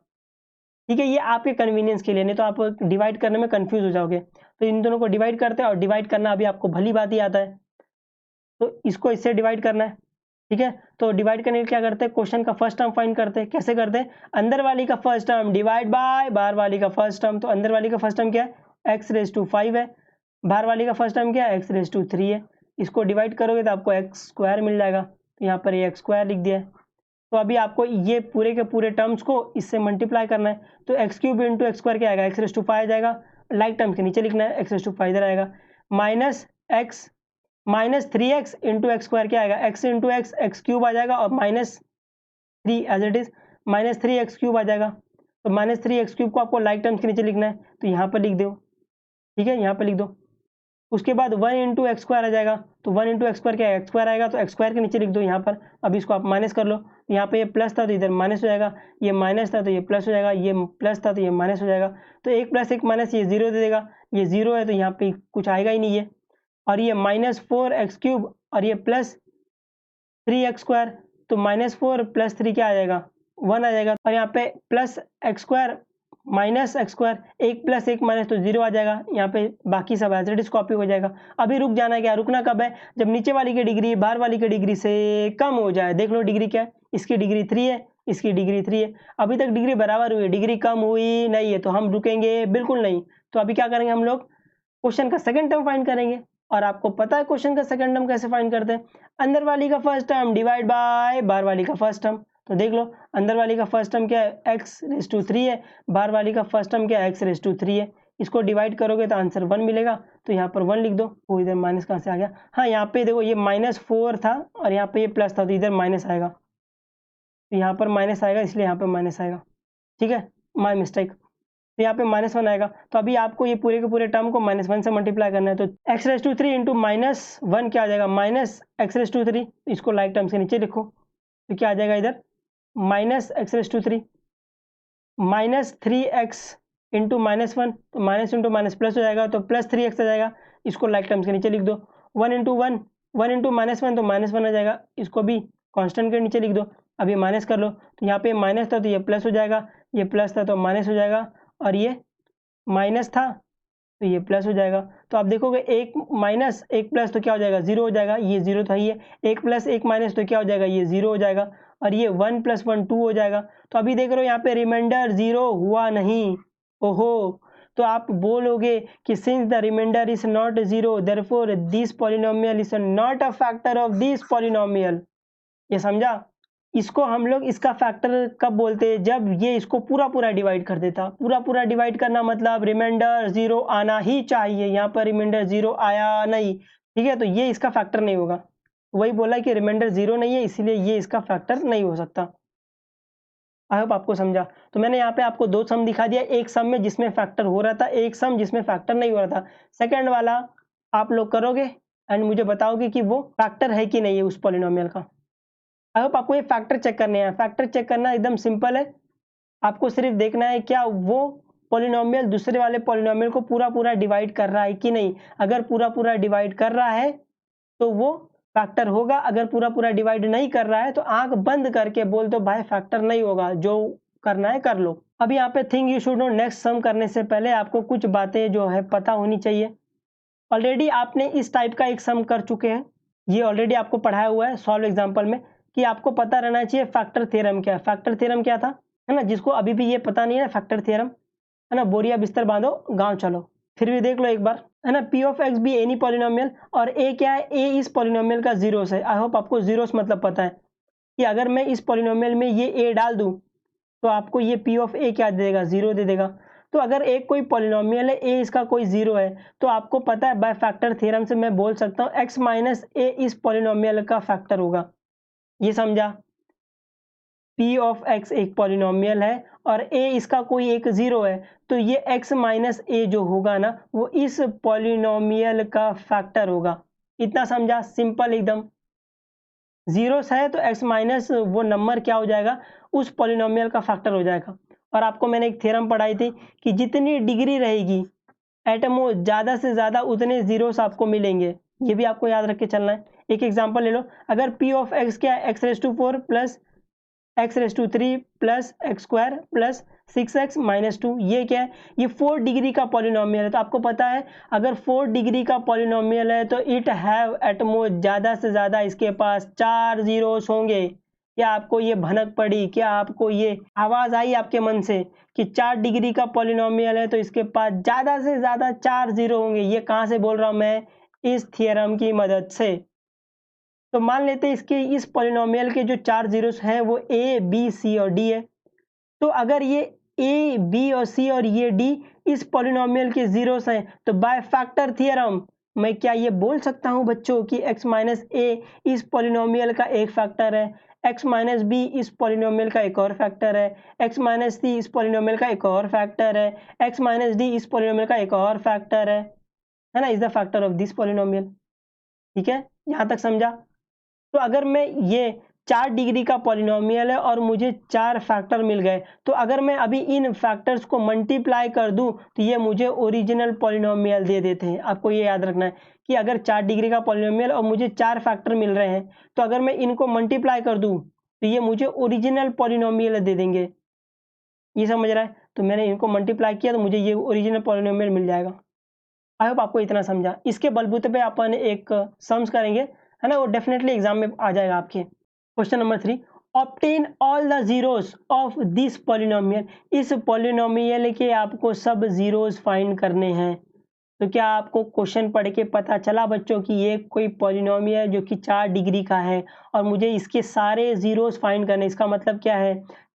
ठीक है। ये आपके कन्वीनियंस के लिए, नहीं तो आप डिवाइड करने में कंफ्यूज हो जाओगे। तो इन दोनों को डिवाइड करते हैं, और डिवाइड करना अभी आपको भली बात ही आता है। तो इसको इससे डिवाइड करना है, ठीक है। तो डिवाइड करने के लिए क्या करते हैं? क्वेश्चन का फर्स्ट टर्म फाइंड करते हैं। कैसे करते हैं? अंदर वाली का फर्स्ट टर्म डिवाइड बाय बाहर वाली का फर्स्ट टर्म। तो अंदर वाली का फर्स्ट टर्म क्या है? x⁵ है, बाहर वाली का फर्स्ट टर्म क्या है? x⁵ है। इसको डिवाइड करोगे तो आपको x² मिल जाएगा। तो यहाँ पर ये x² लिख दिया है। तो अभी आपको ये पूरे के पूरे टर्म्स को इससे मल्टीप्लाई करना है। तो x³ × x² क्या आएगा? x⁵ आ जाएगा। लाइक टर्म्स के नीचे लिखना है, x⁵ इधर आएगा। -3x × x² क्या आएगा? x × x x³ आ जाएगा, और -3 एज इट इज -3x³ आ जाएगा। तो -3x³ को आपको लाइक टर्म्स के नीचे लिखना है, तो यहाँ पर लिख दो, ठीक है, यहाँ पर लिख दो। उसके बाद 1 × x² आ जाएगा। तो 1 × x² क्या है? x² आएगा, तो x² के नीचे लिख दो यहाँ पर। अब इसको आप माइनस कर लो, यहाँ पे ये प्लस था तो इधर माइनस हो जाएगा, ये माइनस था तो ये प्लस हो जाएगा, ये प्लस था तो ये माइनस हो जाएगा। तो 1 + 1 माइनस, ये 0 दे देगा, ये 0 है तो यहाँ पे कुछ आएगा ही नहीं है। और ये -4x³ और ये +3x², तो -4 + 3 क्या आ जाएगा? 1 आ जाएगा। और यहाँ पे +x² -x², 1 + 1 माइनस तो 0 आ जाएगा। यहाँ पे बाकी सब एज इट इज कॉपी हो जाएगा। अभी रुक जाना है, क्या रुकना कब है? जब नीचे वाली की डिग्री बाहर वाली की डिग्री से कम हो जाए। देख लो डिग्री क्या है, इसकी डिग्री 3 है, इसकी डिग्री 3 है। अभी तक डिग्री बराबर हुई है, डिग्री कम हुई नहीं है, तो हम रुकेंगे बिल्कुल नहीं। तो अभी क्या करेंगे हम लोग? क्वेश्चन का सेकंड टर्म फाइंड करेंगे। और आपको पता है क्वेश्चन का सेकंड टर्म कैसे फाइंड करते हैं? अंदर वाली का फर्स्ट टर्म डिवाइड बाय बाहर वाली का फर्स्ट टर्म। तो देख लो अंदर वाली का फर्स्ट टर्म क्या है? x⁵ है, बाहर वाली का फर्स्ट टर्म क्या है? x⁵ है। इसको डिवाइड करोगे तो आंसर 1 मिलेगा, तो यहाँ पर 1 लिख दो। वो इधर माइनस कहाँ से आ गया? हाँ, यहाँ पे देखो ये -4 था और यहाँ पे ये प्लस था, तो इधर माइनस आएगा, तो यहाँ पर माइनस आएगा, इसलिए यहाँ पर माइनस आएगा, ठीक है। My mistake. तो यहाँ पे -1 आएगा। तो अभी आपको ये पूरे के पूरे टर्म को -1 से मल्टीप्लाई करना है। तो x3 इंटू -1 क्या आ जाएगा, -x3। इसको लाइक टर्म्स के नीचे लिखो। तो क्या आ जाएगा इधर, -x3 -3x इंटू -1। तो माइनस इंटू माइनस प्लस हो जाएगा, तो +3x आ जाएगा। इसको लाइक टर्म्स के नीचे लिख दो। 1 इंटू -1 तो -1 आ जाएगा। इसको भी कांस्टेंट के नीचे लिख दो। अभी माइनस कर लो, तो यहाँ पे माइनस था तो ये प्लस हो जाएगा, ये प्लस था तो माइनस हो जाएगा, और ये माइनस था तो ये प्लस हो जाएगा। तो आप देखोगे 1 माइनस 1 प्लस तो क्या हो जाएगा, 0 हो जाएगा। ये 0 था, ये 1 प्लस 1 माइनस तो क्या हो जाएगा, ये 0 हो जाएगा। और ये 1 + 1 2 हो जाएगा। तो अभी देख रहे हो यहाँ पे रिमाइंडर 0 हुआ नहीं। ओहो, तो आप बोलोगे कि since the remainder is not 0 therefore this polynomial is not a factor of this polynomial. ये समझा? इसको हम लोग इसका फैक्टर कब बोलते हैं, जब ये इसको पूरा पूरा डिवाइड कर देता। पूरा पूरा डिवाइड करना मतलब रिमाइंडर 0 आना ही चाहिए। यहाँ पर रिमाइंडर 0 आया नहीं, ठीक है, तो ये इसका फैक्टर नहीं होगा। वही बोला कि रिमाइंडर 0 नहीं है, इसीलिए ये इसका फैक्टर नहीं हो सकता। आई होप आपको समझा। तो मैंने यहाँ पे आपको 2 सम दिखा दिया, एक सम में जिसमें फैक्टर हो रहा था, एक सम जिसमें फैक्टर नहीं हो रहा था। सेकंड वाला आप लोग करोगे एंड मुझे बताओगे कि वो फैक्टर है कि नहीं है उस पॉलिनोमियल का। आई होप आपको ये फैक्टर चेक करने हैं। फैक्टर चेक करना एकदम सिंपल है। आपको सिर्फ देखना है क्या वो पॉलिनोमियल दूसरे वाले पॉलिनोमियल को पूरा पूरा डिवाइड कर रहा है कि नहीं। अगर पूरा पूरा डिवाइड कर रहा है तो वो फैक्टर होगा। अगर पूरा पूरा डिवाइड नहीं कर रहा है तो आंख बंद करके बोल दो भाई फैक्टर नहीं होगा, जो करना है कर लो। अभी यहाँ पे thing you should know, next sum करने से पहले आपको कुछ बातें जो है पता होनी चाहिए। ऑलरेडी आपने इस टाइप का एक सम कर चुके हैं, ये ऑलरेडी आपको पढ़ाया हुआ है सॉल्व एग्जाम्पल में, कि आपको पता रहना चाहिए फैक्टर थ्योरम क्या है। फैक्टर थ्योरम क्या था, है ना, जिसको अभी भी ये पता नहीं है फैक्टर थ्योरम, है ना, बोरिया बिस्तर बांधो गांव चलो। फिर भी देख लो एक बार, है ना, p ऑफ x भी एनी पॉलिनोमियल, और a क्या है, a इस पॉलिनोमियल का जीरोस है। आई होप आपको जीरोस मतलब पता है कि अगर मैं इस पॉलिनोमियल में ये a डाल दूं तो आपको ये p ऑफ a क्या दे देगा, 0 दे देगा। तो अगर एक कोई पॉलिनोमियल है, a इसका कोई 0 है, तो आपको पता है बाय फैक्टर थ्योरम से मैं बोल सकता हूँ x माइनस a इस पॉलिनोमियल का फैक्टर होगा। ये समझा? p ऑफ x एक पॉलिनोमियल है और a इसका कोई एक 0 है, तो ये x माइनस a जो होगा ना वो इस पॉलिनोमियल का फैक्टर होगा। इतना समझा? सिंपल एकदम। जीरोस है तो x माइनस वो नंबर क्या हो जाएगा, उस पॉलिनोमियल का फैक्टर हो जाएगा। और आपको मैंने एक थ्योरम पढ़ाई थी कि जितनी डिग्री रहेगी एटमो, ज़्यादा से ज़्यादा उतने जीरोस आपको मिलेंगे। ये भी आपको याद रख के चलना है। एक एग्जांपल ले लो, अगर p ऑफ x क्या है, x⁴ plus x⁵ plus x square plus 6x minus 2, ये क्या है, ये 4 डिग्री का पॉलिनोमियल है। तो आपको पता है अगर 4 डिग्री का पॉलिनोमियल है तो इट हैव एटमो, ज़्यादा से ज़्यादा इसके पास 4 जीरोस होंगे। क्या आपको ये भनक पड़ी, क्या आपको ये आवाज़ आई आपके मन से कि 4 डिग्री का पॉलिनोमियल है तो इसके पास ज़्यादा से ज़्यादा 4 जीरो होंगे। ये कहाँ से बोल रहा हूँ मैं, इस थ्योरम की मदद से। तो मान लेते हैं इसके इस पॉलिनोमियल के जो 4 जीरोस हैं वो a, b, c और d है। तो अगर ये a, b और c और ये d इस पॉलिनोमियल के जीरोस हैं तो बाय फैक्टर थ्योरम मैं क्या ये बोल सकता हूँ बच्चों कि x माइनस a इस पॉलिनोमियल का एक फैक्टर है, x माइनस b इस पॉलिनोमियल का एक और फैक्टर है, x माइनस c इस पॉलिनोमियल का एक और फैक्टर है, x माइनस d इस पॉलिनोमियल का एक और फैक्टर है ना, is the factor of this polynomial. ठीक है, यहाँ तक समझा? तो अगर मैं ये 4 डिग्री का पॉलिनोमियल है और मुझे 4 फैक्टर मिल गए, तो अगर मैं अभी इन फैक्टर्स को मल्टीप्लाई कर दूं तो ये मुझे ओरिजिनल पॉलिनोमियल दे देते हैं। आपको ये याद रखना है कि अगर 4 डिग्री का पॉलिनोमियल और मुझे 4 फैक्टर मिल रहे हैं तो अगर मैं इनको मल्टीप्लाई कर दूं तो ये मुझे ओरिजिनल पॉलिनोमियल दे देंगे। ये समझ रहा है? तो मैंने इनको मल्टीप्लाई किया तो मुझे ये ओरिजिनल पॉलिनोमियल मिल जाएगा। आई होप आपको इतना समझा। इसके बलबूते पे अपन एक सम्स करेंगे, है ना, वो डेफिनेटली एग्जाम में आ जाएगा आपके। Question number 3, obtain all the zeros of this polynomial. इस पॉलिनोमियल के आपको सब जीरोस फाइंड करने हैं। तो क्या आपको क्वेश्चन पढ़ के पता चला बच्चों कि ये कोई पॉलिनोमियल जो कि 4 डिग्री का है और मुझे इसके सारे जीरोस फाइंड करने। इसका मतलब क्या है,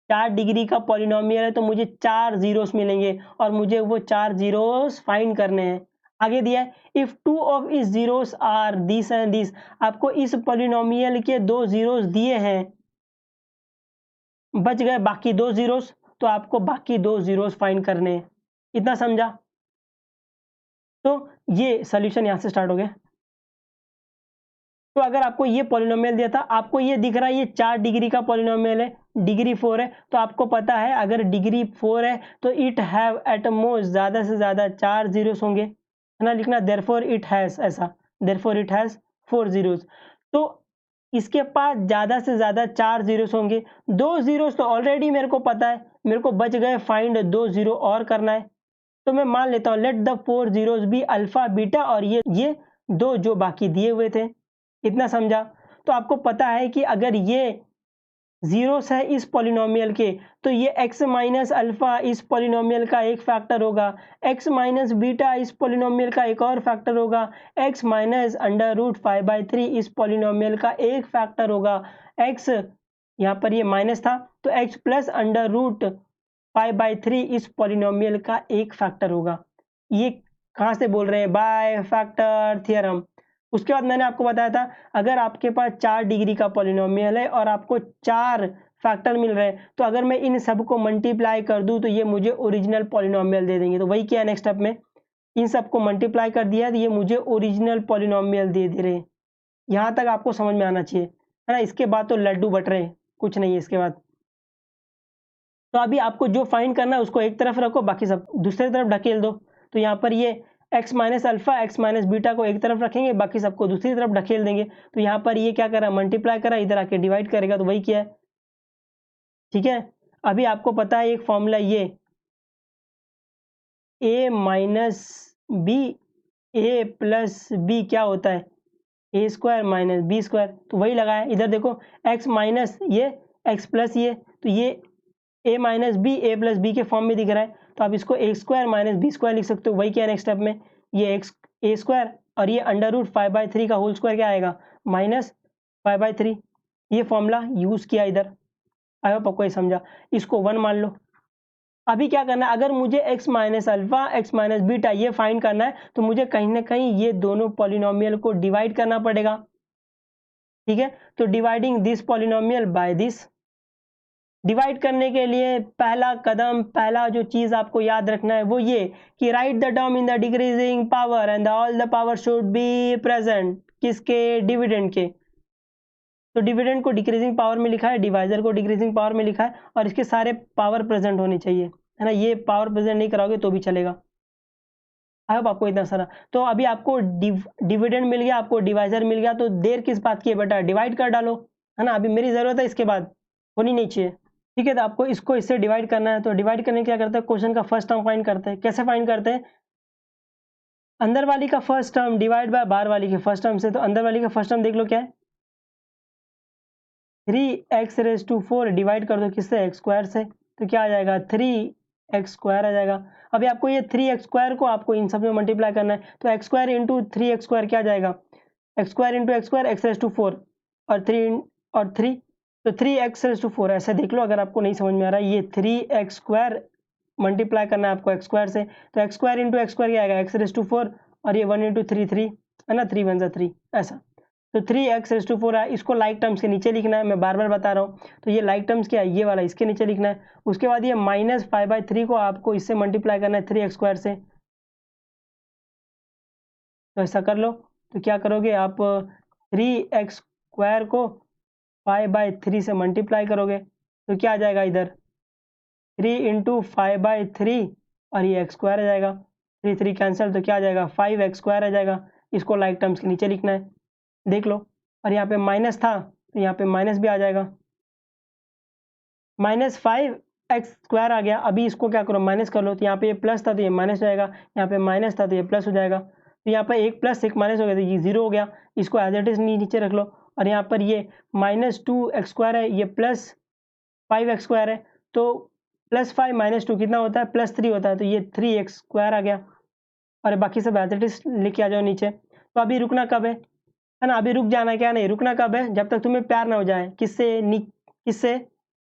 4 डिग्री का पॉलिनोमियल है तो मुझे 4 जीरोस मिलेंगे और मुझे वो 4 जीरोस फाइंड करने हैं। आगे दिया है if 2 of its zeros are this and this. आपको इस पॉलिनोमियल के 2 जीरोस दिए हैं, बच गए बाकी 2 जीरोस। तो आपको बाकी 2 ज़ीरोज़ फाइंड करने हैं। इतना समझा? तो ये सॉल्यूशन यहाँ से स्टार्ट हो गया। तो अगर आपको ये पॉलिनोमियल दिया था, आपको ये दिख रहा है ये 4 डिग्री का पॉलिनोमियल है, डिग्री 4 है, तो आपको पता है अगर डिग्री 4 है तो इट हैव एट मोस्ट ज़्यादा से ज़्यादा 4 ज़ीरोज़ होंगे, है ना? लिखना देयरफॉर इट हैज़, ऐसा देयरफॉर इट हैज़ 4 ज़ीरोज़। तो इसके पास ज़्यादा से ज़्यादा 4 ज़ीरोज़ होंगे, 2 ज़ीरोज़ तो ऑलरेडी मेरे को पता है, मेरे को बच गए फाइंड 2 ज़ीरो और करना है। तो मैं मान लेता हूँ let the 4 zeros be alpha beta, और ये 2 जो बाकी दिए हुए थे। इतना समझा? तो आपको पता है कि अगर ये ज़ीरोज़ है इस पॉलिनोमियल के, तो ये x माइनस अल्फ़ा इस पॉलिनोमियल का एक फैक्टर होगा, x माइनस बीटा इस पॉलिनोमियल का एक और फैक्टर होगा, x माइनस अंडर रूट 5/3 इस पॉलिनोमियल का एक फैक्टर होगा, x यहाँ पर ये माइनस था, तो x प्लस अंडर रूट 5/3 इस पॉलिनोमियल का एक फैक्टर होगा। ये कहाँ से बोल रहे हैं? By factor theorem. उसके बाद मैंने आपको बताया था अगर आपके पास 4 डिग्री का पॉलिनोमियल है और आपको 4 फैक्टर मिल रहे हैं, तो अगर मैं इन सब को मल्टीप्लाई कर दूं तो ये मुझे ओरिजिनल पॉलिनोमियल दे देंगे। तो वही किया नेक्स्ट स्टेप में, इन सबको मल्टीप्लाई कर दिया तो ये मुझे ओरिजिनल पॉलिनोमियल दे दे रहे हैं। यहाँ तक आपको समझ में आना चाहिए, है ना? इसके बाद तो लड्डू बट रहे, कुछ नहीं है इसके बाद। तो अभी आपको जो फाइंड करना है उसको एक तरफ रखो, बाकी सब दूसरी तरफ ढकेल दो। तो यहाँ पर ये x minus alpha x minus beta को एक तरफ रखेंगे, बाकी सबको दूसरी तरफ ढकेल देंगे। तो यहाँ पर ये क्या करा, मल्टीप्लाई करा, इधर आके डिवाइड करेगा, तो वही किया है। ठीक है, अभी आपको पता है एक फॉर्मूला ये a minus b a plus b क्या होता है, a square minus b square. तो वही लगाया, इधर देखो x माइनस ये x प्लस ये, तो ये a minus b a plus b के फॉर्म में दिख रहा है, तो आप इसको a square minus b square लिख सकते हो। वही क्या है नेक्स्ट स्टेप में, ये एक्स ए स्क्वायर और ये अंडर रूट 5/3 का होल स्क्वायर क्या आएगा, माइनस 5/3। ये फॉर्मूला यूज किया इधर। आई होप आपको ये समझा। इसको 1 मान लो। अभी क्या करना है, अगर मुझे x minus alpha x minus beta ये फाइंड करना है, तो मुझे कहीं ना कहीं ये दोनों पॉलिनोमियल को डिवाइड करना पड़ेगा। ठीक है, तो dividing this polynomial by this. Divide करने के लिए पहला कदम, पहला जो चीज आपको याद रखना है वो ये कि right the term in the decreasing power and all the power should be present. किसके, डिविडेंड के। तो डिविडेंड को डिक्रीजिंग पावर में लिखा है, डिवाइजर को डिक्रीजिंग पावर में लिखा है, और इसके सारे पावर प्रेजेंट होने चाहिए, है ना? ये पावर प्रेजेंट नहीं कराओगे तो भी चलेगा। आई होप आपको इतना सारा। तो अभी आपको डिविडेंड मिल गया, आपको डिवाइजर मिल गया, तो देर किस बात की है बेटा, डिवाइड कर डालो, है ना? अभी मेरी जरूरत है, इसके बाद होनी नहीं चाहिए। ठीक है, तो आपको इसको इससे डिवाइड करना है। तो डिवाइड करने क्या करते हैं, क्वेश्चन का फर्स्ट टर्म फाइंड करते हैं। कैसे फाइंड करते हैं, अंदर वाली का फर्स्ट टर्म डिवाइड बाय बाहर वाली के फर्स्ट टर्म से। तो अंदर वाली का फर्स्ट टर्म देख लो क्या है, 3x⁴ डिवाइड कर दो किससे, एक्स स्क्वायर से, तो क्या आ जाएगा, 3x² आ जाएगा। अभी आपको ये 3x² को आपको इन सब में मल्टीप्लाई करना है, तो x² इंटू 3x² क्या आ जाएगा, x² इंटू x² x⁴ और 3 और 3, तो 3x⁴ ऐसे देख लो अगर आपको नहीं समझ में आ रहा है। ये 3x² मल्टीप्लाई करना है आपको x² से, तो x² इंटू x² क्या आएगा, x⁴ और ये 1 इंटू 3 3, है ना, 3 1 3 ऐसा। तो 3x⁴ है, इसको लाइक टर्म्स के नीचे लिखना है, मैं बार बार बता रहा हूँ। तो ये लाइक टर्म्स क्या है, ये वाला इसके नीचे लिखना है। उसके बाद ये माइनस 5/3 को आपको इससे मल्टीप्लाई करना है 3x² से। तो ऐसा कर लो, तो क्या करोगे आप, 3x² को 5/3 से मल्टीप्लाई करोगे, तो क्या आ जाएगा इधर, 3 इंटू 5/3 और ये x² आ जाएगा, 3 3 कैंसिल, तो क्या आ जाएगा, 5x² आ जाएगा। इसको लाइक टर्म्स के नीचे लिखना है, देख लो। और यहाँ पे माइनस था तो यहाँ पे माइनस भी आ जाएगा, -5x² आ गया। अभी इसको क्या करो, माइनस कर लो, तो यहाँ पे ये प्लस था तो ये माइनस हो जाएगा, यहाँ पे माइनस था तो ये प्लस हो जाएगा। तो यहाँ पर एक प्लस एक माइनस हो गया तो ये 0 हो गया, इसको एज इट इज नीचे रख लो। और यहाँ पर ये -2x² है, ये +5x² है, तो +5 -2 कितना होता है, +3 होता है, तो ये 3x² आ गया। और बाकी सब एज इट इज लिख के आ जाओ नीचे। तो अभी रुकना कब है ना, अभी रुक जाना, क्या नहीं रुकना कब है, जब तक तुम्हें प्यार ना हो जाए, किससे,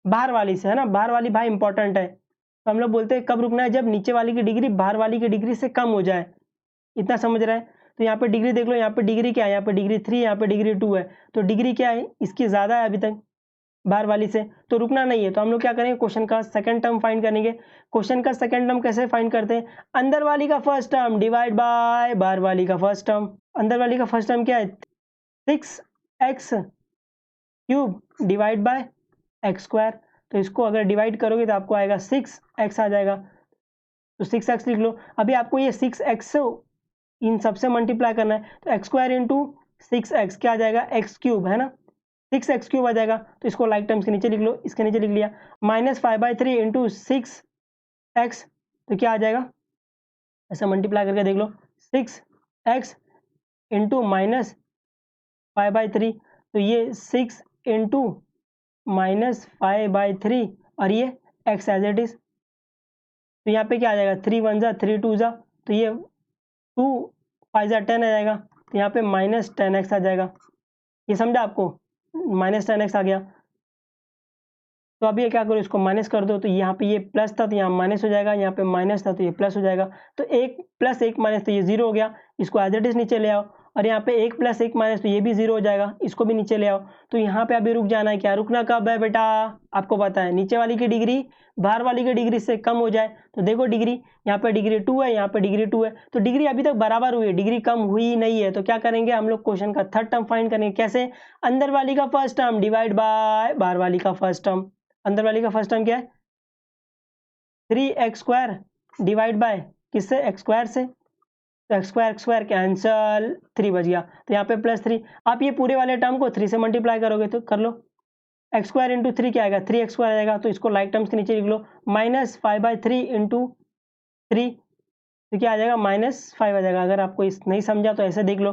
बाहर वाली से, है ना? बाहर वाली भाई इंपॉर्टेंट है। तो हम लोग बोलते हैं कब रुकना है, जब नीचे वाली की डिग्री बाहर वाली की डिग्री से कम हो जाए। इतना समझ रहे हैं? तो यहाँ पे डिग्री देख लो, यहाँ पे डिग्री क्या है, यहाँ पे डिग्री 3, यहाँ पे डिग्री 2 है, तो डिग्री क्या है इसकी ज़्यादा है अभी तक, बाहर वाली से, तो रुकना नहीं है। तो हम लोग क्या करेंगे, क्वेश्चन का सेकंड टर्म फाइंड करेंगे। क्वेश्चन का सेकंड टर्म कैसे फाइंड करते हैं, अंदर वाली का फर्स्ट टर्म डिवाइड बाय बाहर वाली का फर्स्ट टर्म। अंदर वाली का फर्स्ट टर्म क्या है, 6x³ डिवाइड बाय x²। तो इसको अगर डिवाइड करोगे तो आपको आएगा 6x आ जाएगा, तो 6x लिख लो। अभी आपको ये 6x इन सबसे मल्टीप्लाई करना है, तो x² इंटू 6x क्या आ जाएगा, x³ है ना, 6x³ आ जाएगा। तो इसको लाइक टर्म्स के नीचे लिख लो, इसके नीचे लिख लिया। -5/3 इंटू 6x, तो क्या आ जाएगा, ऐसा मल्टीप्लाई करके देख लो, 6x इंटू -5/3, तो ये 6 इंटू -5/3 और ये x एज इट इज। तो यहाँ पे क्या आ जाएगा, 3 1 जा 3 2 जा, तो ये 2 5 जा 10 आ जाएगा, तो यहाँ पे -10x आ जाएगा। ये समझा आपको, -10x आ गया। तो अभी ये क्या करो, इसको माइनस कर दो, तो यहाँ पे ये प्लस था तो यहाँ माइनस हो जाएगा, यहाँ पे माइनस था तो ये प्लस हो जाएगा। तो 1 + 1 माइनस, तो ये 0 हो गया, इसको एज इट इज नीचे ले आओ। और यहाँ पे 1 + 1 माइनस, तो ये भी 0 हो जाएगा, इसको भी नीचे ले आओ। तो यहाँ पे अभी रुक जाना है, क्या रुकना कब है बेटा, आपको पता है, नीचे वाली की डिग्री बाहर वाली की डिग्री से कम हो जाए। तो देखो डिग्री, यहाँ पे डिग्री 2 है, यहाँ पे डिग्री 2 है, तो डिग्री अभी तक बराबर हुई है, डिग्री कम हुई नहीं है। तो क्या करेंगे हम लोग, क्वेश्चन का थर्ड टर्म फाइंड करेंगे। कैसे, अंदर वाली का फर्स्ट टर्म डिवाइड बाय बाहर वाली का फर्स्ट टर्म। अंदर वाली का फर्स्ट टर्म क्या है, 3x² डिवाइड बाय किससे, x² से, तो x² कैंसल, 3 बच गया, तो यहाँ पे +3। आप ये पूरे वाले टर्म को 3 से मल्टीप्लाई करोगे तो कर लो, x² इंटू 3 क्या आएगा, 3x² आ जाएगा। तो इसको लाइक टर्म्स के नीचे लिख लो, -5/3 इंटू 3, तो क्या आ जाएगा, -5 आ जाएगा। अगर आपको इस नहीं समझा तो ऐसे देख लो,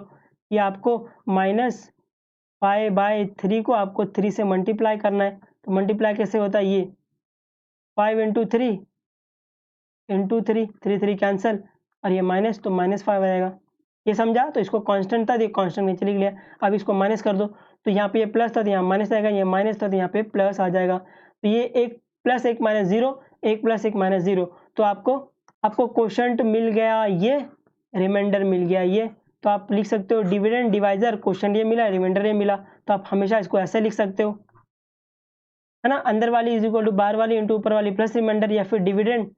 ये आपको -5/3 को आपको 3 से मल्टीप्लाई करना है। तो मल्टीप्लाई कैसे होता है, ये 5 इंटू 3 इंटू 3, 3 3 कैंसल, और ये माइनस, तो -5 आ जाएगा। ये समझा, तो इसको कांस्टेंट था तो ये कांस्टेंट नीचे लिख लिया। अब इसको माइनस कर दो, तो यहाँ पे ये प्लस था तो यहाँ माइनस आएगा, ये माइनस था तो यहाँ पे प्लस आ जाएगा। तो ये 1 + 1 - 0, 1 + 1 - 0, तो आपको क्वोशंट मिल गया ये, रिमाइंडर मिल गया ये। तो आप लिख सकते हो डिविडेंड डिवाइजर, क्वोशंट ये मिला, रिमाइंडर ये मिला। तो आप हमेशा इसको ऐसे लिख सकते हो, है ना, अंदर वाली इज इक्वल टू बाहर वाली इंटू ऊपर वाली प्लस रिमाइंडर, या फिर dividend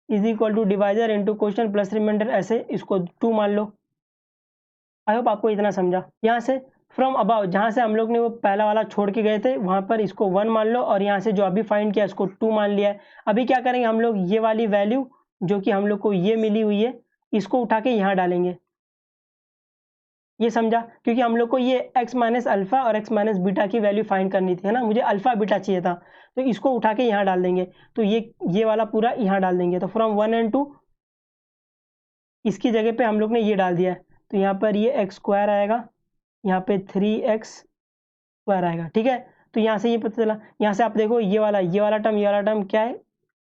is equal to divisor into quotient plus remainder, ऐसे इसको 2 मान लो। आई होप आपको इतना समझा। यहाँ से फ्रॉम अबाउ, जहाँ से हम लोग ने वो पहला वाला छोड़ के गए थे वहाँ पर इसको 1 मान लो, और यहाँ से जो अभी फाइंड किया इसको 2 मान लिया है। अभी क्या करेंगे हम लोग, ये वाली वैल्यू जो कि हम लोग को ये मिली हुई है, इसको उठा के यहाँ डालेंगे। ये समझा, क्योंकि हम लोग को ये x माइनस अल्फा और x माइनस बीटा की वैल्यू फाइंड करनी थी, है ना, मुझे अल्फा बीटा चाहिए था, तो इसको उठा के यहाँ डाल देंगे। तो ये वाला पूरा यहाँ डाल देंगे। तो फ्रॉम 1 and 2 इसकी जगह पे हम लोग ने ये डाल दिया है, तो यहाँ पर ये x² आएगा, यहाँ पे 3x² आएगा, ठीक है। तो यहाँ से ये पता चला, यहाँ से आप देखो ये वाला टर्म क्या है,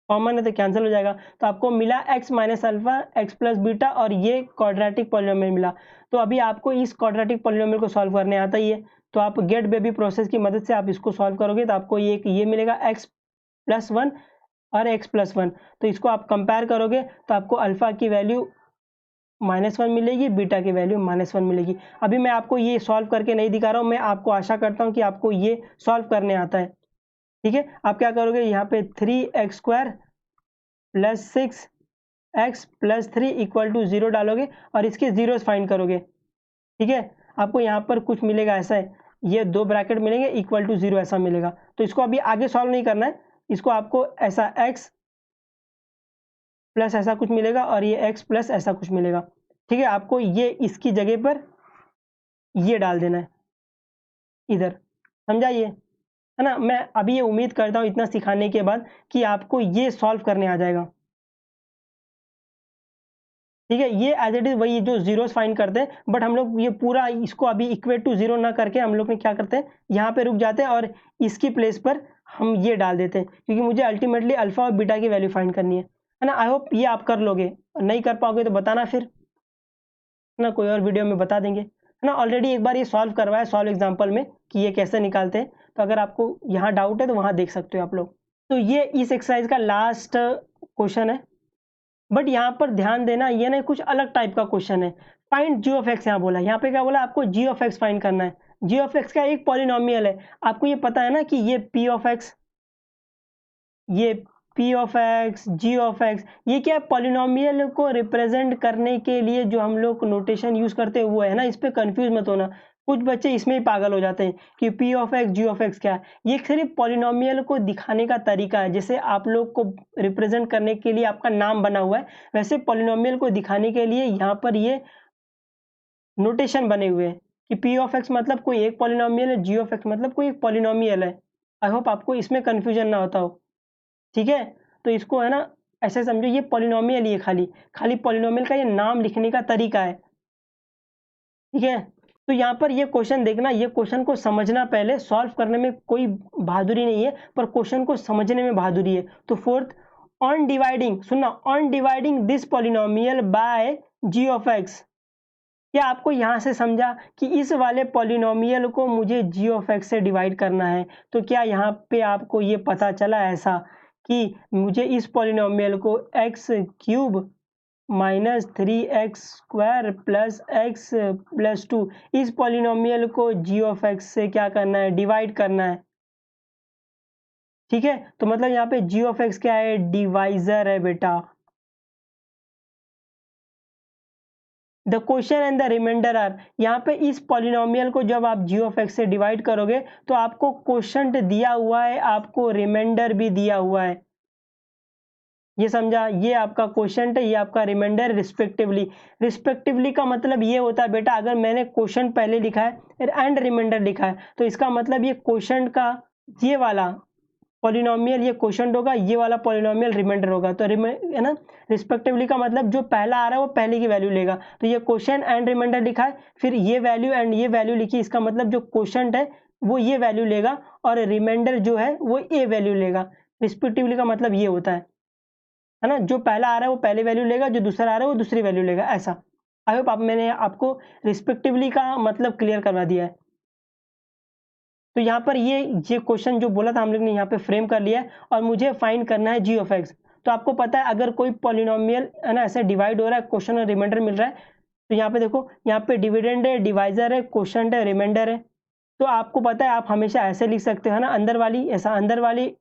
कॉमन है तो कैंसिल हो जाएगा। तो आपको मिला x minus alpha, x plus beta, और ये क्वाड्रेटिक पॉलिनोमियल मिला। तो अभी आपको इस क्वाड्रेटिक पॉलिनोमियल को सॉल्व करने आता ही है, तो आप गेट बेबी प्रोसेस की मदद से आप इसको सॉल्व करोगे तो आपको ये मिलेगा x + 1 और x + 1। तो इसको आप कंपेयर करोगे तो आपको अल्फा की वैल्यू -1 मिलेगी, बीटा की वैल्यू -1 मिलेगी। अभी मैं आपको ये सॉल्व करके नहीं दिखा रहा हूँ, मैं आपको आशा करता हूँ कि आपको ये सॉल्व करने आता है, ठीक है। आप क्या करोगे, यहाँ पे 3x² + 6x + 3 = 0 डालोगे और इसके जीरोस फाइंड करोगे, ठीक है। आपको यहाँ पर कुछ मिलेगा ऐसा है, ये 2 ब्रैकेट मिलेंगे = 0 ऐसा मिलेगा। तो इसको अभी आगे सॉल्व नहीं करना है, इसको आपको ऐसा x प्लस ऐसा कुछ मिलेगा और ये x प्लस ऐसा कुछ मिलेगा, ठीक है। आपको ये इसकी जगह पर ये डाल देना है इधर, समझा ये, है ना। मैं अभी ये उम्मीद करता हूँ इतना सिखाने के बाद कि आपको ये सॉल्व करने आ जाएगा, ठीक है। ये एज इट इज वही जो जीरोस फाइंड करते हैं, बट हम लोग ये पूरा इसको अभी इक्वेट टू 0 ना करके हम लोग ने क्या करते हैं, यहाँ पे रुक जाते हैं और इसकी प्लेस पर हम ये डाल देते हैं, क्योंकि मुझे अल्टीमेटली अल्फा और बीटा की वैल्यू फाइंड करनी है ना। आई होप ये आप कर लोगे, नहीं कर पाओगे तो बताना फिर, है ना, कोई और वीडियो में बता देंगे, है ना। ऑलरेडी एक बार ये सॉल्व करवाया सॉल्व एग्जाम्पल में कि ये कैसे निकालते हैं, तो अगर आपको यहाँ डाउट है तो वहाँ देख सकते हो आप लोग। तो ये इस एक्सरसाइज का लास्ट क्वेश्चन है, बट यहाँ पर ध्यान देना ये नहीं कुछ अलग टाइप का क्वेश्चन है। फाइंड g ऑफ x यहाँ बोला, यहाँ पे क्या बोला, आपको g ऑफ x फाइंड करना है, जी ऑफ एक्स का एक पॉलिनोमियल है। आपको ये पता है ना कि ये पी ऑफ एक्स, ये p of x, g of x, ये क्या है, पॉलिनोमियल को रिप्रेजेंट करने के लिए जो हम लोग नोटेशन यूज करते हैं वो है ना। इस पे कंफ्यूज मत होना, कुछ बच्चे इसमें ही पागल हो जाते हैं कि p of x, g of x क्या है। ये सिर्फ पॉलिनोमियल को दिखाने का तरीका है। जैसे आप लोग को रिप्रेजेंट करने के लिए आपका नाम बना हुआ है, वैसे पॉलिनोमियल को दिखाने के लिए यहाँ पर ये नोटेशन बने हुए हैं कि पी ऑफ एक्स मतलब कोई एक पॉलिनोमियल है, जी ऑफ एक्स मतलब कोई एक पॉलिनोमियल है। आई होप आपको इसमें कंफ्यूजन ना होता हो, ठीक है। तो इसको है ना ऐसे समझो, ये पॉलिनोमियल ही है, खाली खाली पॉलिनोमियल का ये नाम लिखने का तरीका है, ठीक है। तो यहाँ पर ये क्वेश्चन देखना, ये क्वेश्चन को समझना, पहले सॉल्व करने में कोई बहादुरी नहीं है, पर क्वेश्चन को समझने में बहादुरी है। तो फोर्थ, ऑन डिवाइडिंग, सुनना, on dividing this polynomial by g of x, क्या आपको यहाँ से समझा कि इस वाले पॉलिनोमियल को मुझे जी ऑफ एक्स से डिवाइड करना है। तो क्या यहाँ पे आपको ये पता चला ऐसा कि मुझे इस पॉलिनोमियल को x cube minus 3x square plus x plus 2, इस पॉलिनोमियल को जी ऑफ एक्स से क्या करना है, डिवाइड करना है, ठीक है। तो मतलब यहाँ पे जी ऑफ एक्स क्या है, डिवाइजर है बेटा। The question and the remainder are, यहाँ पे इस पॉलिनोमियल को जब आप जी ऑफ एक्स से डिवाइड करोगे तो आपको क्वोशंट दिया हुआ है, आपको रिमाइंडर भी दिया हुआ है, ये समझा। ये आपका क्वोशंट है, ये आपका रिमाइंडर, रिस्पेक्टिवली। रिस्पेक्टिवली का मतलब ये होता है बेटा, अगर मैंने क्वोशंट पहले लिखा है एंड रिमाइंडर लिखा है तो इसका मतलब ये क्वोशंट का ये वाला पॉलिनोमियल ये क्वोशंट होगा, ये वाला पॉलिनोमियल रिमाइंडर होगा। तो है ना, रिस्पेक्टिवली का मतलब जो पहला आ रहा है वो पहले की वैल्यू लेगा। तो ये क्वोशंट एंड रिमाइंडर लिखा है, फिर ये वैल्यू एंड ये वैल्यू लिखी, इसका मतलब जो क्वोशंट है वो ये वैल्यू लेगा और रिमाइंडर जो है वो ये वैल्यू लेगा। रिस्पेक्टिवली का मतलब ये होता है ना, जो पहला आ रहा है वो पहले वैल्यू लेगा, जो दूसरा आ रहा है वो दूसरी वैल्यू लेगा, ऐसा। आई होप मैंने आपको रिस्पेक्टिवली का मतलब क्लियर करवा दिया है। तो यहाँ पर ये क्वेश्चन जो बोला था हम लोग ने यहाँ पे फ्रेम कर लिया है, और मुझे फाइंड करना है जी ऑफ एक्स। तो आपको पता है अगर कोई पॉलिनोमियल है ना ऐसे डिवाइड हो रहा है, क्वेश्चन और रिमाइंडर मिल रहा है, तो यहाँ पे देखो, यहाँ पे डिविडेंड है, डिवाइजर है, क्वोशंट है, रिमाइंडर है। तो आपको पता है आप हमेशा ऐसे लिख सकते हो ना, अंदर वाली ऐसा, अंदर वाली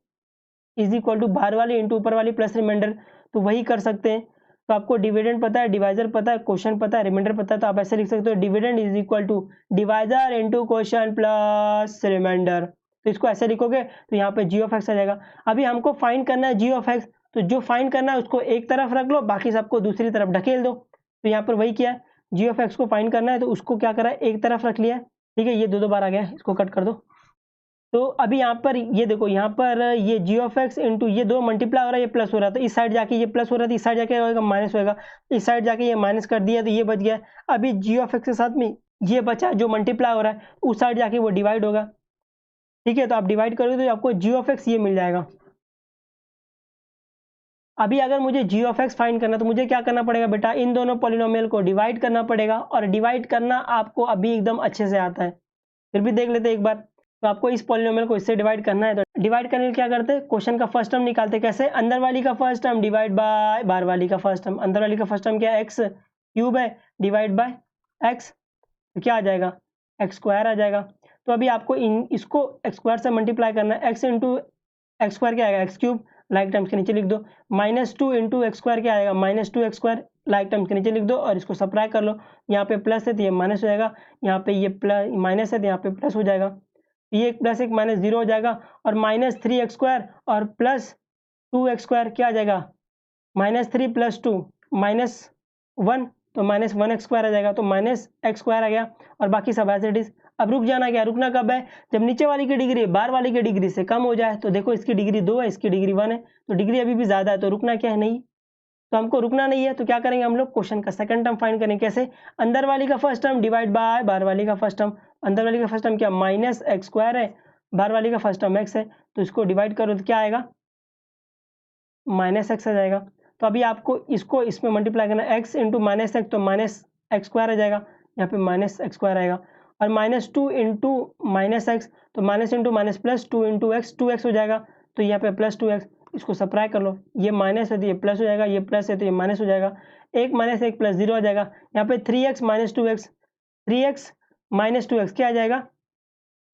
इज इक्वल टू बाहर वाली इंटू ऊपर वाली प्लस रिमाइंडर, तो वही कर सकते हैं। तो आपको डिविडेंड पता है, डिवाइजर पता है, क्वोशंट पता है, रिमाइंडर पता है, तो आप ऐसे लिख सकते हो dividend is equal to divisor into quotient plus remainder. तो इसको ऐसे लिखोगे तो यहाँ पे जी ऑफ एक्स आ जाएगा। अभी हमको फाइंड करना है जी ऑफ एक्स, तो जो फाइंड करना है उसको एक तरफ रख लो, बाकी सबको दूसरी तरफ ढकेल दो। तो यहाँ पर वही किया है, जी ऑफ एक्स को फाइंड करना है तो उसको क्या करा है, एक तरफ रख लिया है, ठीक है। ये दो बार आ गया, इसको कट कर दो। तो अभी यहाँ पर ये देखो, यहाँ पर ये जी ऑफ एक्स इंटू ये दो मल्टीप्लाई हो रहा है, ये प्लस हो रहा है, तो इस साइड जाके ये प्लस हो रहा था, इस साइड जाके होगा माइनस होगा, इस साइड जाके ये माइनस कर दिया तो ये बच गया। अभी जी ऑफ एक्स के साथ में ये बचा जो मल्टीप्लाई हो रहा है, उस साइड जाके वो डिवाइड होगा, ठीक है। तो आप डिवाइड करोगे तो आपको जी ऑफ एक्स ये मिल जाएगा। अभी अगर मुझे जी ऑफ एक्स फाइंड करना तो मुझे क्या करना पड़ेगा बेटा, इन दोनों पॉलिनोमियल को डिवाइड करना पड़ेगा, और डिवाइड करना आपको अभी एकदम अच्छे से आता है, फिर भी देख लेते हैं एक बार। तो आपको इस पॉलिनोमियल को इससे डिवाइड करना है, तो डिवाइड करने के लिए क्या करते हैं, क्वेश्चन का फर्स्ट टर्म निकालते हैं। कैसे, अंदर वाली का फर्स्ट टर्म डिवाइड बाय बाहर वाली का फर्स्ट टर्म। अंदर वाली का फर्स्ट टर्म क्या है, एक्स क्यूब है, डिवाइड बाय एक्स, तो क्या आ जाएगा, एक्स स्क्वायर आ जाएगा। तो अभी आपको इसको एक्स स्क्वायर से मल्टीप्लाई करना है, एक्स इंटू एक्स स्क्वायर क्या आएगा, एक्स क्यूब, लाइक टर्म्स के नीचे लिख दो। Minus two into x square क्या आएगा, minus two x square, like terms के नीचे लिख दो, और इसको सब्ट्रैक्ट कर लो। यहाँ पे प्लस है तो ये माइनस हो जाएगा, यहाँ पे ये प्लस माइनस है तो यहाँ पे प्लस हो जाएगा, ये एक प्लस एक माइनस जीरो हो जाएगा, और माइनस थ्री एक्स स्क्वायर और प्लस टू एक्स स्क्वायर क्या आ जाएगा, minus three plus two minus one, तो माइनस वन एक्स स्क्वायर आ जाएगा, तो माइनस एक्स स्क्वायर आ गया, और बाकी सब एज इट इज। अब रुक जाना, क्या रुकना कब है, जब नीचे वाली की डिग्री बाहर वाली की डिग्री से कम हो जाए। तो देखो इसकी डिग्री 2 है, इसकी डिग्री 1 है, तो डिग्री अभी भी ज़्यादा है, तो रुकना क्या है, नहीं। तो हमको रुकना नहीं है, तो क्या करेंगे हम लोग, क्वेश्चन का सेकंड टर्म फाइंड करेंगे। कैसे, अंदर वाली का फर्स्ट टर्म डिवाइड बाय बाहर वाली का फर्स्ट टर्म। अंदर वाली का फर्स्ट टर्म क्या, माइनस एक्स स्क्वायर है, बाहर वाली का फर्स्ट टर्म एक्स है, तो इसको डिवाइड करो तो क्या आएगा, माइनस एक्स आ जाएगा। तो अभी आपको इसको इसमें मल्टीप्लाई करना है, एक्स इंटू माइनस एक्स, तो माइनस एक्स स्क्वायर आ जाएगा, यहाँ पे माइनस एक्स स्क्वायर आएगा, और minus two into minus x, तो minus into minus plus two into x, two x हो जाएगा, तो यहाँ पे प्लस टू एक्स, इसको सब्ट्रैक्ट कर लो, ये माइनस है तो ये प्लस हो जाएगा, ये प्लस है तो ये माइनस हो जाएगा, एक माइनस एक प्लस जीरो आ जाएगा। यहाँ पे three x minus two x, three x minus two x क्या आ जाएगा,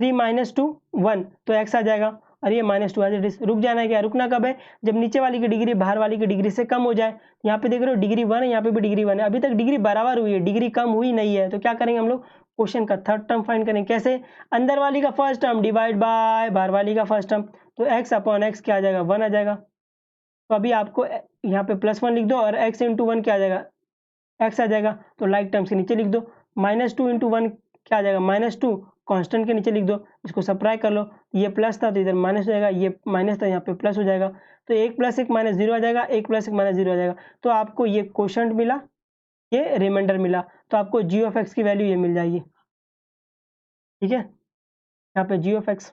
3 माइनस 2 1, तो x आ जाएगा और ये -2 एज इट इज। रुक जाना है क्या? रुकना कब है? जब नीचे वाली की डिग्री बाहर वाली की डिग्री से कम हो जाए। यहाँ पे देख रहे हो डिग्री 1 है, यहाँ पे भी डिग्री 1 है, अभी तक डिग्री बराबर हुई है, डिग्री कम हुई नहीं है। तो क्या करेंगे हम लोग? क्वेश्चन का थर्ड टर्म फाइंड करेंगे। कैसे? अंदर वाली का फर्स्ट टर्म डिवाइड बाय बाहर वाली का फर्स्ट टर्म, तो x अपॉन x क्या आ जाएगा? 1 आ जाएगा। तो अभी आपको यहाँ पे +1 लिख दो और x इंटू 1 क्या आ जाएगा? x आ जाएगा। तो लाइक टर्म्स के नीचे लिख दो। -2 इंटू 1 क्या आ जाएगा? -2 कांस्टेंट के नीचे लिख दो, इसको सब्ट्रैक्ट कर लो। ये प्लस था तो इधर माइनस हो जाएगा, ये माइनस था यहाँ पे प्लस हो जाएगा। तो 1 + 1 -0 आ जाएगा, 1 + 1 -0 आ जाएगा। तो आपको ये क्वोशंट मिला, ये रिमाइंडर मिला, तो आपको g ऑफ x की वैल्यू ये मिल जाएगी। ठीक है, यहाँ पे g ऑफ x